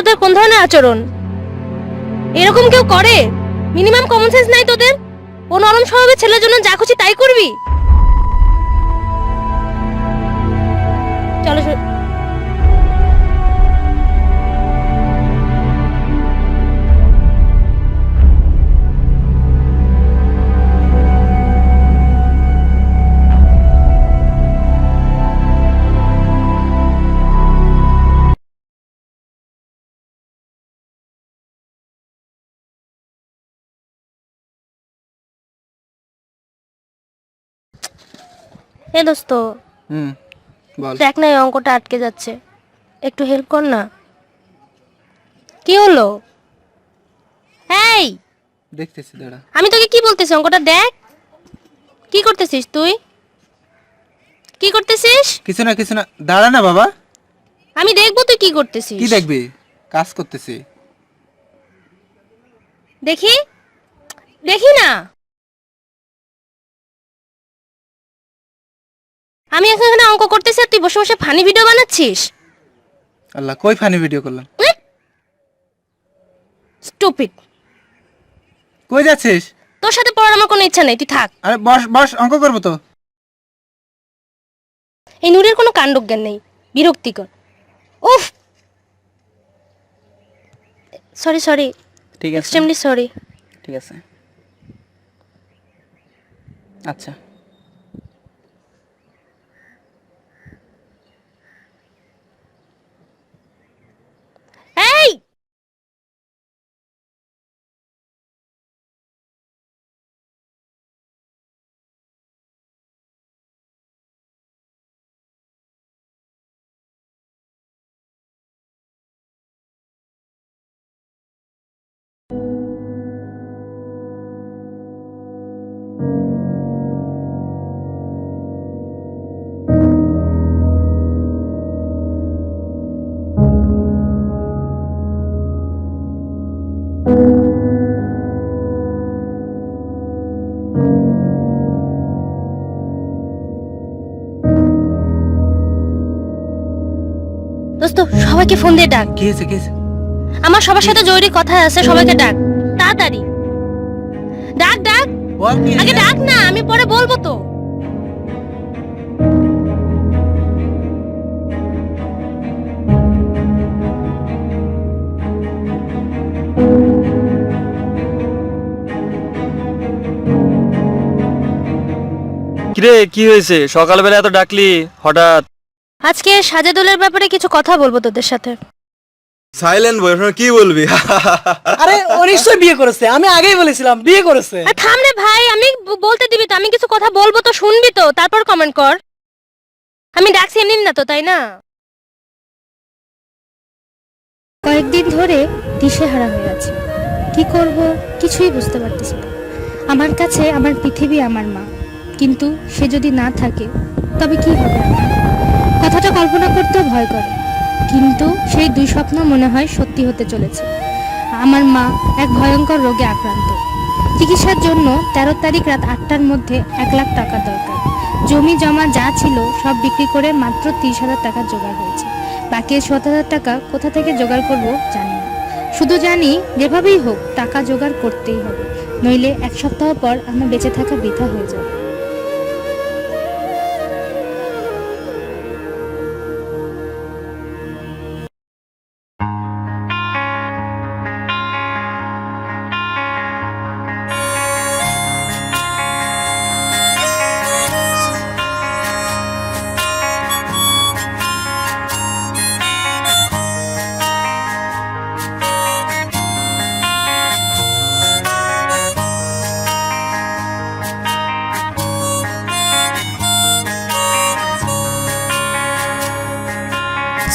তোদের কোন ধরনের আচরণ? এরকম কেউ করে? মিনিমাম কমন সেন্স নাই তোদের? ও নরম স্বভাবের ছেলের জন্য যা খুশি তাই করবি? চলো এ দোস্ত, বল। দেখ না এই অঙ্কটা আটকে যাচ্ছে, একটু হেল্প কর না। কি হলো? এই দেখতেছি, দাঁড়া। আমি তোকে কি বলতেছি, অঙ্কটা দেখ। কি করতেছিস তুই? কি করতেছিস? কিছু না, দাঁড়া না বাবা। আমি দেখবো তুই কি করতেছিস। কি দেখবি? কাজ করতেছি। দেখি দেখি না। আমি এখন এখানে অঙ্ক করতেছি আর তুই বসে বসে ফানি ভিডিও বানাচ্ছিস। আল্লাহ, কই ফানি ভিডিও করলাম? স্টুপিড। কই যাচ্ছিস? তোর সাথে পড়ার আমার কোনো ইচ্ছা নেই, তুই থাক। আরে বস, অঙ্ক করবো তো। এই নূরের কোনো কাণ্ডজ্ঞান নেই, বিরক্তিকর। উফ, সরি, ঠিক আছে, এক্সট্রিমলি সরি। ঠিক আছে, আচ্ছা। এই দোস্ত, সবাইকে ফোন দিয়ে ডাক। কি হয়েছে? আমার সবার সাথে জরুরি কথা আছে, সবাইকে ডাক তাড়াতাড়ি। ডাক বল কি আগে ডাক না, আমি পরে বলবো তো। কিরে, কি হয়েছে? সকালবেলা এত ডাকলি হঠাৎ? আজকে সাজেদুলের ব্যাপারে কিছু কথা বলবো তোদের সাথে। সাইলেন্ট বয়, কি বলবি? আরে ও নিশ্চয়ই বিয়ে করেছে, আমি আগেই বলেছিলাম বিয়ে করেছে। আর থাম রে ভাই, আমি বলতে দিবি তো? আমি কিছু কথা বলবো তো, শুনবি তো, তারপর কমেন্ট কর। আমি ডাকছি এমনি না তো, তাই না? কয়েকদিন ধরে দিশেহারা হয়ে আছি, কি করব কিছুই বুঝতে পারতেছি না। আমার কাছে আমার পৃথিবী আমার মা, কিন্তু সে যদি না থাকে তবে কি হবে? কথাটা কল্পনা করতেও ভয় করে, কিন্তু সেই দুই স্বপ্ন মনে হয় সত্যি হতে চলেছে। আমার মা এক ভয়ঙ্কর রোগে আক্রান্ত। চিকিৎসার জন্য 13 তারিখ রাত 8টার মধ্যে 1 লাখ টাকা দরকার। জমি জমা যা ছিল সব বিক্রি করে মাত্র 30,000 টাকা জোগাড় হয়েছে। বাকি 7,000 টাকা কোথা থেকে জোগাড় করব জানি না। শুধু জানি যেভাবেই হোক টাকা জোগাড় করতেই হবে, নইলে 1 সপ্তাহ পর আমার বেঁচে থাকা বৃথা হয়ে যাবে।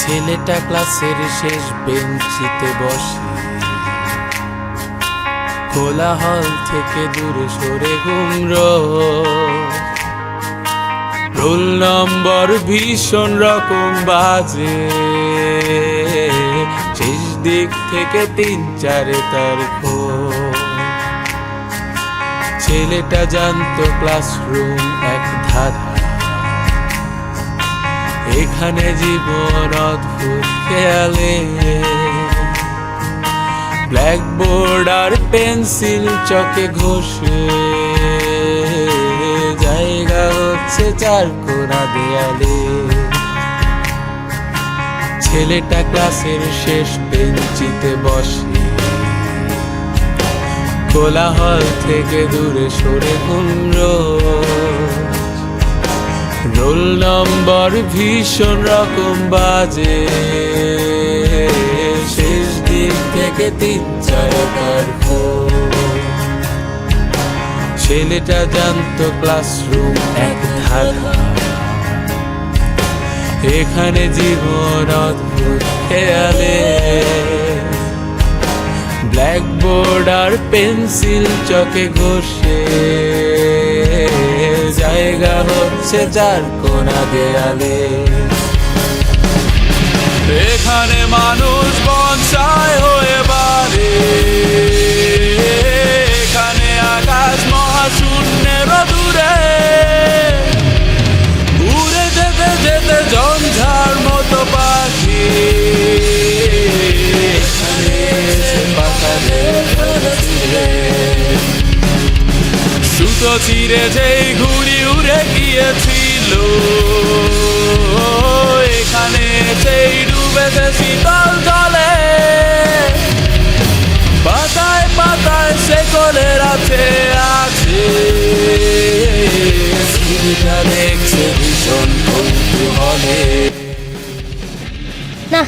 ছেলেটা ক্লাসের শেষ বেঞ্চিতে বসে, কোলাহল থেকে দূরে সরে ঘুমরো। রোল নম্বর ভীষণ রকম বাজে, শেষ দিক থেকে 3-4 তার খোঁজ। ছেলেটা জানতো ক্লাসরুম এক ধাঁধা, এখানে জীবন অদ্ভুত খেয়ালে। ব্ল্যাকবোর্ড আর পেন্সিল চকে ঘষে জায়গা হচ্ছে চার কোনা দেয়ালে। ছেলেটা ক্লাসের শেষ বেঞ্চিতে বসে, কোলাহল থেকে দূরে সরে ঘুমরো। রোল নম্বর ভীষণ রকম বাজে, শেষ দিক থেকে 3-4 ছেলেটা জানতো ক্লাসরুম এক ধাঁধা, এখানে জীবন অদ্ভুত খেয়ালে। ব্ল্যাকবোর্ড আর পেন্সিল চকে ঘষে জায়গা হচ্ছে চার কোনা দেয়ালে। এখানে মানুষ বনসাই হয়ে বাড়ে, এখানে আকাশ মহাশূন্যের দূরে উড়ে যেতে যেতে ঝঞ্ঝার মতো পাখি। এখানে এসে পাখালে সুতো ছিঁড়ে যেই ঘুড়ি উড়ে গিয়েছিল, এখানে সেই ডুবেছে শীতল জলে। পাতায় পাতায় শেকলের আছে স্মৃতিটা দেখছে ভীষণ কৌতূহলে। না,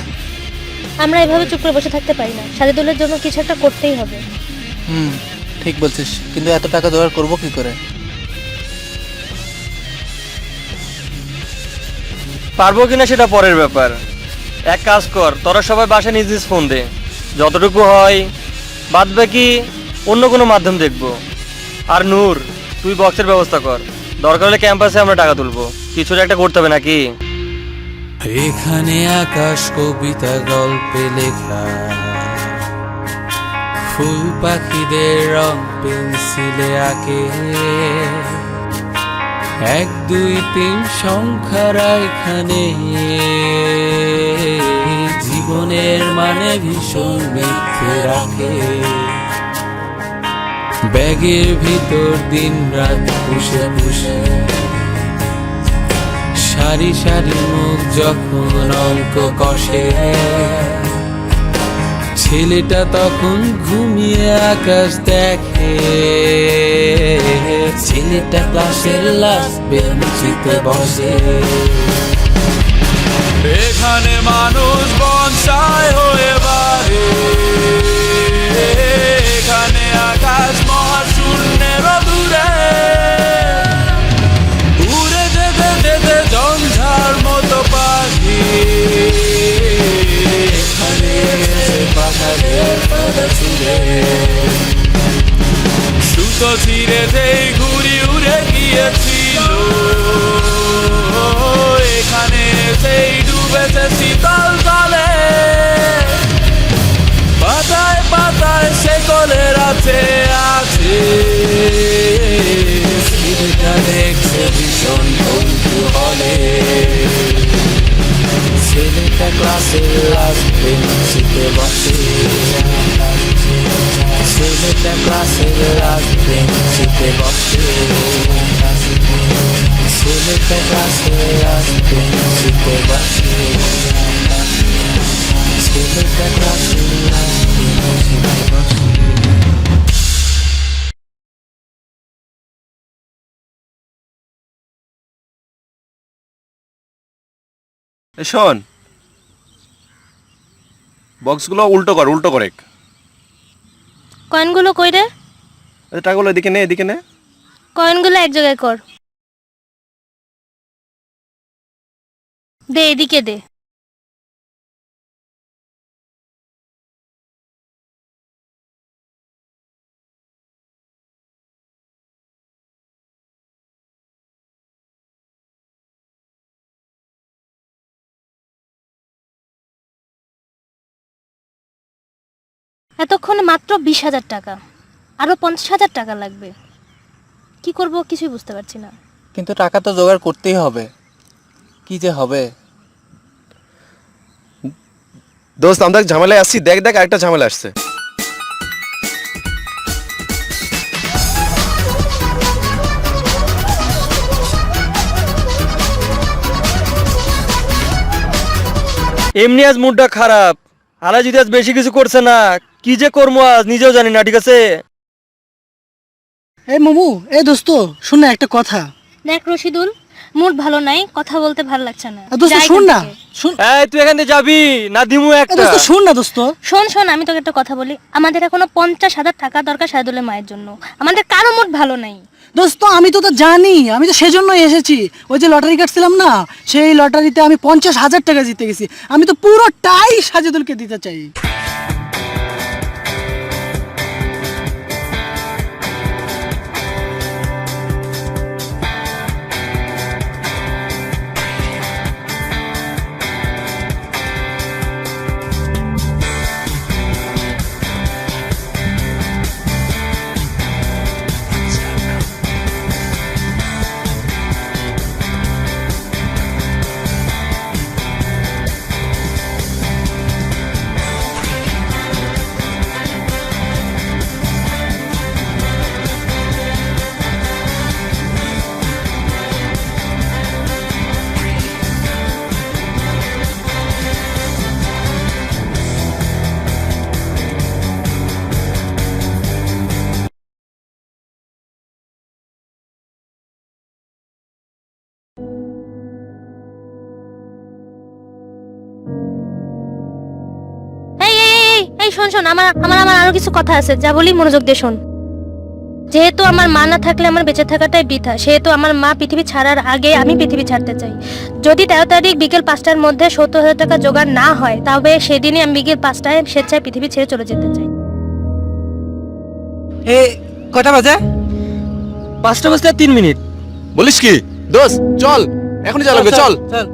আমরা এভাবে চুপ করে বসে থাকতে পারি না। সাজেদুলের জন্য কিছু একটা করতেই হবে। ঠিক বলছিস, কিন্তু এত টাকা জোগাড় করবো কি করে? পারবো কিনা সেটা পরের ব্যাপার। এক কাজ কর, তোরা সবাই বাসায় নিজ নিজ ফোন দে, যতটুকু হয় বাদ বাকি অন্য কোনো মাধ্যম দেখবো। আর নূর, তুই বক্সের ব্যবস্থা কর, দরকার হলে ক্যাম্পাসে আমরা টাকা তুলবো। কিছুটা একটা করতে হবে নাকি? এখানে আকাশ কবিতা গল্পে লেখা, ফুল পাখিদের রং পেন্সিলে আঁকে। 1, 2, 3 সংখ্যারা এখানে জীবনের মানে ভীষণ মিথ্যে রাখে। ব্যাগের ভিতর দিন রাত পুষে পুষে সারি সারি মুখ যখন অঙ্ক কষে। ছেলেটা তখন ঘুমিয়ে আকাশ দেখে, ছেলেটা ক্লাসের লাস্ট বেঞ্চিতে বসে। এখানে মানুষ বনসাই হয়ে বাড়ে, এখানে আকাশ মহাশূন্যের দূরে উড়ে যেতে যেতে ঝঞ্ঝার মতো পাখি। এখানে পাখালের পাতা ছিঁড়ে সুতো ছিঁড়ে যেই ঘুড়ি উড়ে গিয়েছিল, এখানে সেই ডুবেছে শীতল জলে। পাতায় পাতায় শেকলের আছে স্মৃতিটা দেখছে ভীষণ কৌতূহলে। ছেলেটা ক্লাসের লাস্ট বেঞ্চিতে বসে, ছেলেটা ক্লাসের লাস্ট বেঞ্চিতে বসে, ছেলেটা ক্লাসের লাস্ট বেঞ্চিতে বসে, ছেলেটা ক্লাসের লাস্ট বেঞ্চিতে বসে। শোন, বক্সগুলো উল্টো কর, উল্টো করে। কয়েনগুলো কই রে? টাকাগুলো এদিকে নে, এদিকে নে। কয়েনগুলো এক জায়গায় কর, দে এদিকে দে। এতক্ষণে মাত্র 20,000 টাকা, আরো 50,000 টাকা লাগবে। কি করব কিছুই বুঝতে পারছি না। কিন্তু টাকা তো জোগাড় করতেই হবে, কি যে হবে। দোস্ত, আমরা ঝামেলায় আসছি, দেখ দেখ আরেকটা ঝামেলা আসছে। এমনি আজ মুডটা খারাপ। আলা যদি আজ বেশি কিছু করছে না, কি যে করবো আজ নিজেও জানি না, ঠিক আছে? এই মামু, এই দোস্ত শোন না একটা কথা। দেখ রশিদুল, মুড ভালো নাই, কথা বলতে ভালো লাগছে না। দোস্ত যা শোন এখান না, থেকে। শোন। এই তুই এখান থেকে যাবি না দিমু একটা? দোস্ত শোন না দোস্ত। শোন আমি তোকে একটা কথা বলি, আমাদের এখনো 50,000 টাকা দরকার শাহিদুলের মায়ের জন্য। আমাদের কারো মুড ভালো নাই। দোস্ত আমি তো জানি, আমি তো সেজন্যই এসেছি। ওই যে লটারি কাটছিলাম না, সেই লটারিতে আমি 50,000 টাকা জিতে গেছি। আমি তো পুরোটাই সাজেদুলকে দিতে চাই। এই শোন, আমার আরো কিছু কথা আছে, যা বলি মনোযোগ দিয়ে শোন। যেহেতু আমার মা না থাকলে আমার বেঁচে থাকাটাই বৃথা, সেহেতু আমার মা পৃথিবী ছাড়ার আগে আমি পৃথিবী ছাড়তে চাই। যদি 13 তারিখ বিকেল 5টার মধ্যে 70,000 টাকা জোগাড় না হয়, তবে সেদিনই আমি বিকেল 5টায় স্বেচ্ছায় পৃথিবী ছেড়ে চলে যেতে চাই। কটা বাজে? 5টা বাজতে 3 মিনিট। বলিস কি দোস্ত, চল এখনই যা লাগবে, চল। চল।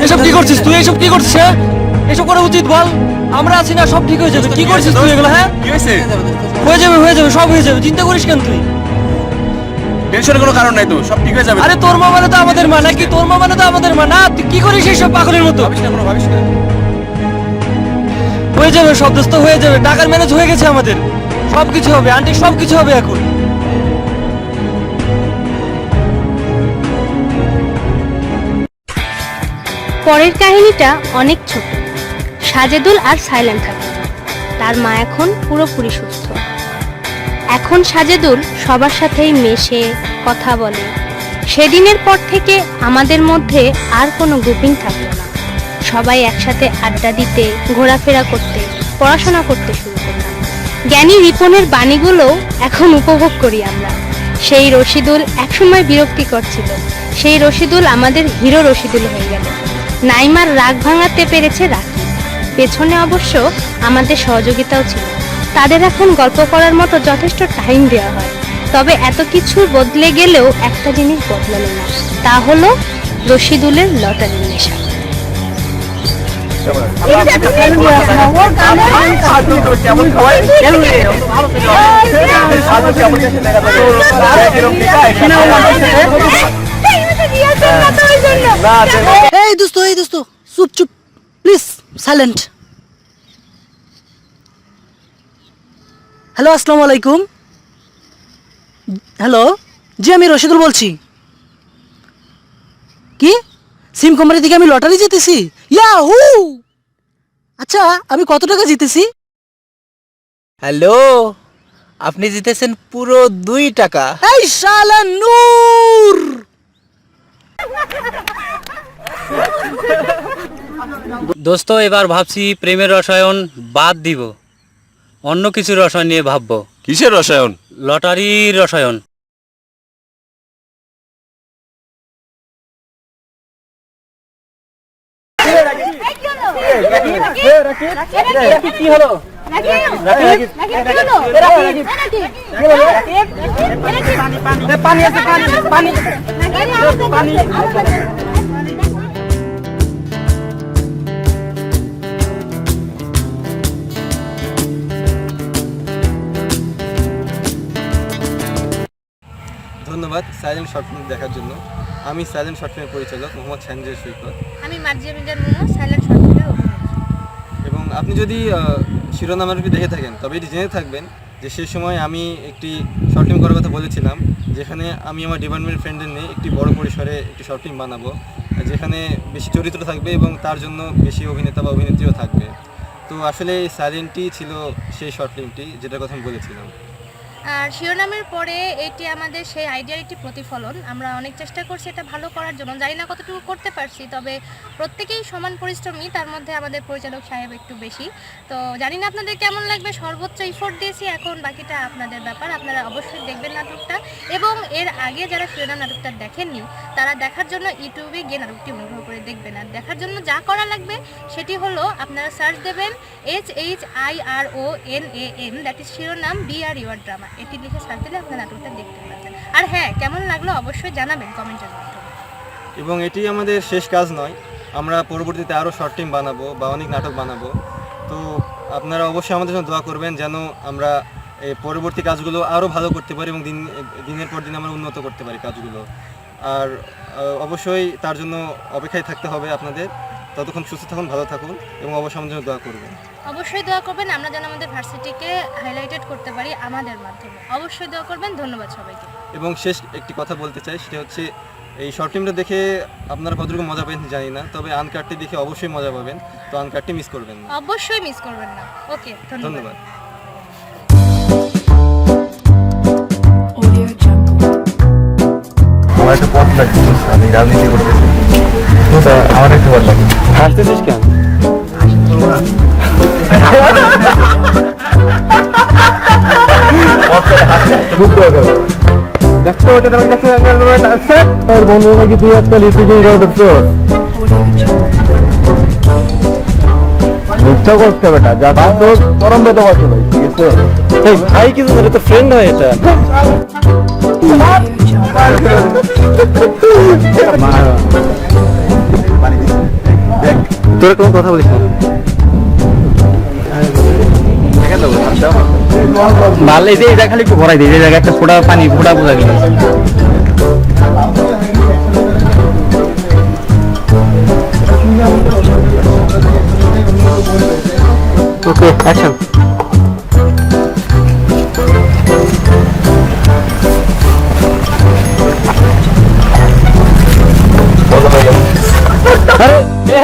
এসব কি করছিস তুই? এসব কি করছিস? হ্যাঁ, এসব করা উচিত বল? আমরা আছি না, সব ঠিক হয়ে যাবে। কি করছিস তুই এগুলো? হ্যাঁ, কি হয়েছে? হয়ে যাবে, সব হয়ে যাবে। চিন্তা করিস কেন তুই? টেনশনের কোনো কারণ নাই তো, সব ঠিক হয়ে যাবে। আরে তোর মা মানে তো আমাদের মা নাকি? তোর মা মানে তো আমাদের মা না? তুই কি করিস এইসব পাগলের মতো? ভাবিস না, কোনো ভাবিস না। হয়ে যাবে, সব দোস্ত হয়ে যাবে। টাকার ম্যানেজ হয়ে গেছে আমাদের, সবকিছু হবে আন্টি, সবকিছু হবে এখন। পরের কাহিনীটা অনেক ছোট। সাজেদুল আর সাইলেন্ট থাকে, তার মা এখন পুরোপুরি সুস্থ। এখন সাজেদুল সবার সাথেই মেশে, কথা বলে। সেদিনের পর থেকে আমাদের মধ্যে আর কোনো গ্রুপিং থাকলো না। সবাই একসাথে আড্ডা দিতে, ঘোরাফেরা করতে, পড়াশোনা করতে শুরু করলাম। জ্ঞানী রিপনের বাণীগুলো এখন উপভোগ করি আমরা। সেই রশিদুল একসময় বিরক্তিকর ছিল, সেই রশিদুল আমাদের হিরো রশিদুল হয়ে গেল। নাইমার রাগ ভাঙাতে পেরেছে রাকিব, পেছনে অবশ্য আমাদের সহযোগিতাও ছিল। তাদের এখন গল্প করার মতো যথেষ্ট টাইম দেওয়া হয়। তবে এত কিছু বদলে গেলেও একটা জিনিস বদলালো না, তা হলো রশিদুলের লটারির নেশা। এই দোস্ত চুপ প্লিজ, সাইলেন্ট। হ্যালো, আসসালামু আলাইকুম। হ্যালো, জি আমি রশিদুল বলছি। কি সিম কোম্পানি থেকে আমি লটারি জিতেছি? ইয়াহু! আচ্ছা, আমি কত টাকা জিতেছি? হ্যালো, আপনি জিতেছেন পুরো 2 টাকা। এই শালা নূর! দোস্ত, এবার ভাবছি প্রেমের রসায়ন বাদ দিব, অন্য কিছু রসায়ন নিয়ে ভাববো। কিসের রসায়ন? লটারির রসায়ন। কি হলো? ধন্যবাদ সাইলেন্ট শর্ট ফিল্ম দেখার জন্য। আমি সাইলেন্ট শর্ট ফিল্মের পরিচালক মোহাম্মদ সানজির সৈকত। আমি মার্জিয়া মিজান মোমো, সাইলেন্ট শর্ট ফিল্মের অভিনেত্রী। এবং আপনি যদি শিরোনামটি দেখে থাকেন তবে এটি জেনে থাকবেন যে সেই সময় আমি একটি শর্ট ফিল্ম করার কথা বলেছিলাম, যেখানে আমি আমার ডিপার্টমেন্ট ফ্রেন্ডদের নিয়ে একটি বড় পরিসরে একটি শর্ট ফিল্ম বানাবো, যেখানে বেশি চরিত্র থাকবে এবং তার জন্য বেশি অভিনেতা বা অভিনেত্রীও থাকবে। তো আসলে সাইলেন্টই ছিল সেই শর্ট ফিল্মটি যেটার কথা আমি বলেছিলাম। আর শিরোনামের পরে এটি আমাদের সেই আইডিয়ার একটি প্রতিফলন। আমরা অনেক চেষ্টা করছি এটা ভালো করার জন্য, জানি না কতটুকু করতে পারছি, তবে প্রত্যেকেই সমান পরিশ্রমী, তার মধ্যে আমাদের পরিচালক সাহেব একটু বেশি। তো জানি না আপনাদের কেমন লাগবে, সর্বোচ্চ ইফোর্ট দিয়েছি, এখন বাকিটা আপনাদের ব্যাপার। আপনারা অবশ্যই দেখবেন নাটকটা, এবং এর আগে যারা শিরোনাম নাটকটা দেখেননি তারা দেখার জন্য ইউটিউবে গিয়ে নাটকটি অনুভব করে দেখবেন। আর দেখার জন্য যা করা লাগবে সেটি হলো আপনারা সার্চ দেবেন HHIRONAM, দ্যাট ইজ শিরোনাম BR ইউর ড্রামা, এটি লিখে সার্চ দিলে আপনারা নাটকটা দেখতে পাবেন। আর হ্যাঁ, কেমন লাগলো অবশ্যই জানাবেন কমেন্টের মাধ্যমে। এবং এটি আমাদের শেষ কাজ নয়, আমরা পরবর্তীতে আরও শর্ট ফিল্ম বানাবো বা অনেক নাটক বানাবো। তো আপনারা অবশ্যই আমাদের জন্য দোয়া করবেন যেন আমরা এই পরবর্তী কাজগুলো আরও ভালো করতে পারি এবং দিনের পর দিন আমরা উন্নত করতে পারি কাজগুলো। আর অবশ্যই তার জন্য অপেক্ষায় থাকতে হবে আপনাদের। ততক্ষণ সুস্থ থাকুন, ভালো থাকুন এবং অবশ্যই আমাদের জন্য দোয়া করবেন। অবশ্যই দোয়া করবেন আমরা যেন আমাদের ভার্সিটিকে হাইলাইটেড করতে পারি আমাদের মাধ্যমে। অবশ্যই দোয়া করবেন। ধন্যবাদ সবাইকে। এবং শেষ একটি কথা বলতে চাই, সেটা হচ্ছে এই শর্ট ফিল্মটা দেখে আপনারা কতটুকু মজা পাবেন জানি না, তবে আনকাটটি দেখে অবশ্যই মজা পাবেন। তো আনকাটটি মিস করবেন না, অবশ্যই মিস করবেন না। ওকে, ধন্যবাদ। আমার একটা পথ লাগছে, আমি রাজনীতি করতেছি, আমার একটু পথ লাগে। হাসতেছিস কেন? মিথ্যা করতে বেটা, যা তোর চরম বেদা কথা ভাই, ঠিক আছে? এই ভাই কিন্তু এটা তো ফ্রেন্ড হয়, এটা তোরা কোনো কথা বলিস না। ভালো এই যে এটা খালি একটু ভরাই দিই, এই জায়গায় একটা ফোঁটা পানি ফোঁটা বোঝা গেল। ওকে, অ্যাকশন।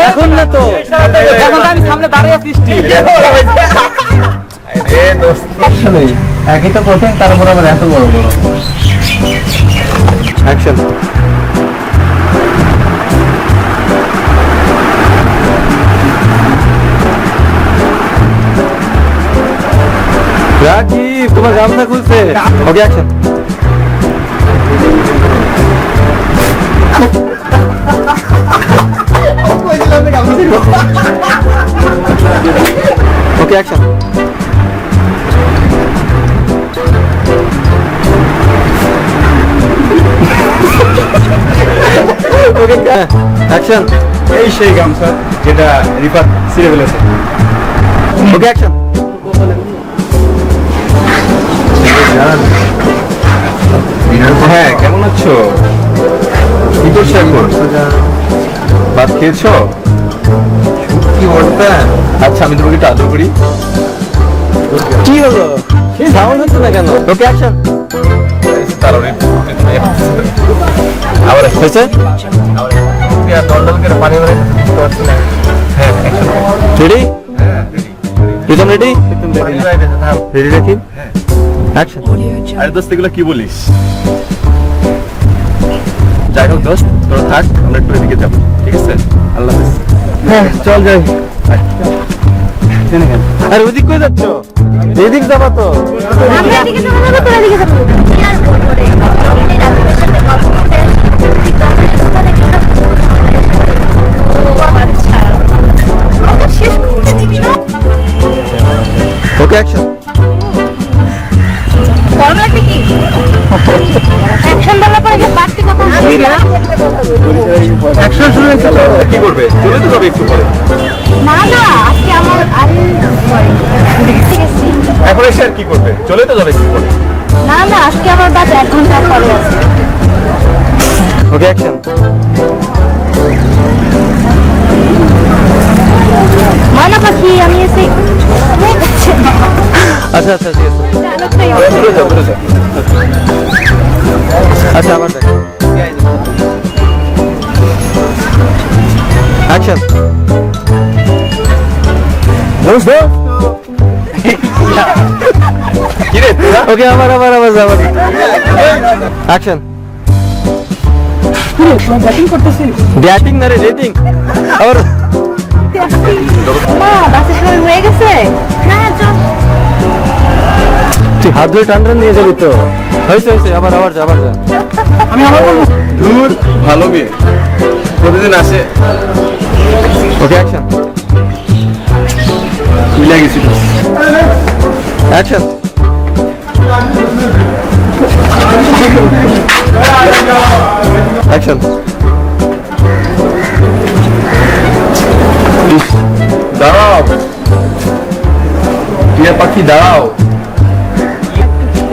এখন না তো, এখন আমি সামনে দাঁড়িয়ে আছি। একই তো প্রথম, তারপর আবার এত বড় বড় অ্যাকশন। রাকি তোমার গামছা খুলছে। ওকে, অ্যাকশন। ওকে, অ্যাকশন। ওকে, অ্যাকশন। এই সেই গামছা যেটা রিফাত ছিঁড়ে ফেলেছে। ওকে, অ্যাকশন। হ্যাঁ, কেমন আছো? কি করছো এখন? ভাত খেয়েছো? কি বলতে? আচ্ছা, আমি তোমাকে একটু আদর করি। কি হলো? সাউন্ড হচ্ছে না কেন? ওকে, অ্যাকশন। আবার হয়েছে? দল করে পানি ভরে বুঝতে পারছি না। হ্যাঁ, রেডি? প্রীতম রেডি? রেডি রাখি? অ্যাকশন। আরে দোস্ত, এগুলো কি বলিস? যাই হোক দোস্ত, তোরা থাক, আমরা একটু এদিকে যাবো, ঠিক আছে? আল্লাহ হাফেজ। হ্যাঁ, চল যাই। আরে ওদিক কই যাচ্ছ? এদিক যাবা তো। আমরা এদিকে যাবো না, তোরা এদিকে যাবো। কি আর করবো রে? এই রাতের সাথে গল্প করতে আসছি। ও আচ্ছা, শেষ করে দিবি না? অ্যাকশন শুরু হয়েছে তো। কি করবে? চলে তো যাবে একটু পরে। না না আজকে আমার এখন এসে আর কি করবে? চলে তো যাবে একটু পরে। না না আজকে আমার বাস 1 ঘন্টা পরে আছে। ওকে অ্যাকশন। মানা পাখি আমি এসে আচ্ছা আচ্ছা ঠিক আছে। চলে যাও, চলে যাও। আচ্ছা আবার দেখ। অ্যাকশন। কি রে তোরা? ওকে আবার অ্যাকশন। ব্যাটিং করতেছি। ব্যাটিং না রে, রেটিং। আবার মা বাসের সময় হয়ে গেছে। হ্যাঁ চল। তুই হাত ধরে টান টান নিয়ে যাবি তো। হয়েছে হয়েছে, আবার যা। আমি আবার বলবো। দূর, ভালো মেয়ে প্রতিদিন আসে। ওকে অ্যাকশন। মিলে গেছিল। অ্যাকশন। অ্যাকশন। দাঁড়াও, টিয়া পাখি দাঁড়াও।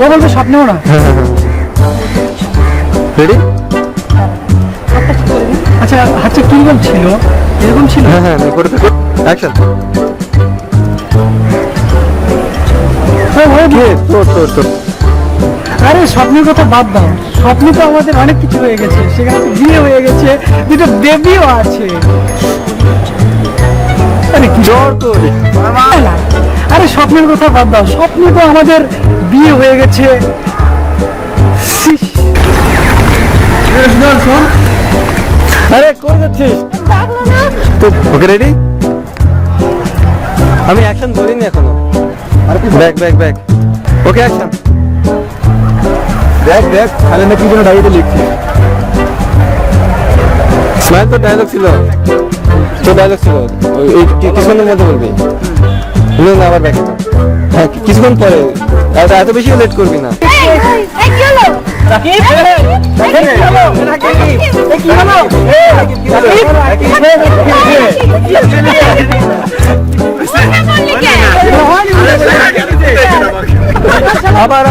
ও বলবে স্বপ্নেও না। রেডি? আচ্ছা হাতটা কিরকম ছিল? এরকম ছিল? হ্যাঁ করে থাকো। অ্যাকশন। তোর আরে স্বপ্নের কথা বাদ দাও, স্বপ্নে তো আমাদের অনেক কিছু হয়ে গেছে, সেখানে তো বিয়ে হয়ে গেছে, দুটো বেবিও আছে। আরে কি জ্বর তোর। না, আরে স্বপ্নের কথা বাদ দাও, স্বপ্নে তো আমাদের বিয়ে হয়ে গেছে। সিস। শোন, আরে করে যাচ্ছিস তো। Okay ready? আমি অ্যাকশন ধরিনি এখনো। ব্যাক। ওকে অ্যাকশন। দেখ খালি না কি যেন ডায়েরিতে লিখছি। স্মাইল তো ডায়লগ ছিল। ওই কিছুক্ষণের মধ্যে বলবি। না আবার ব্যাক। হ্যাঁ কিছুক্ষণ পরে, এত বেশি লেট করবি না। এই কি হলো? রাকিব, কি হলো? আবার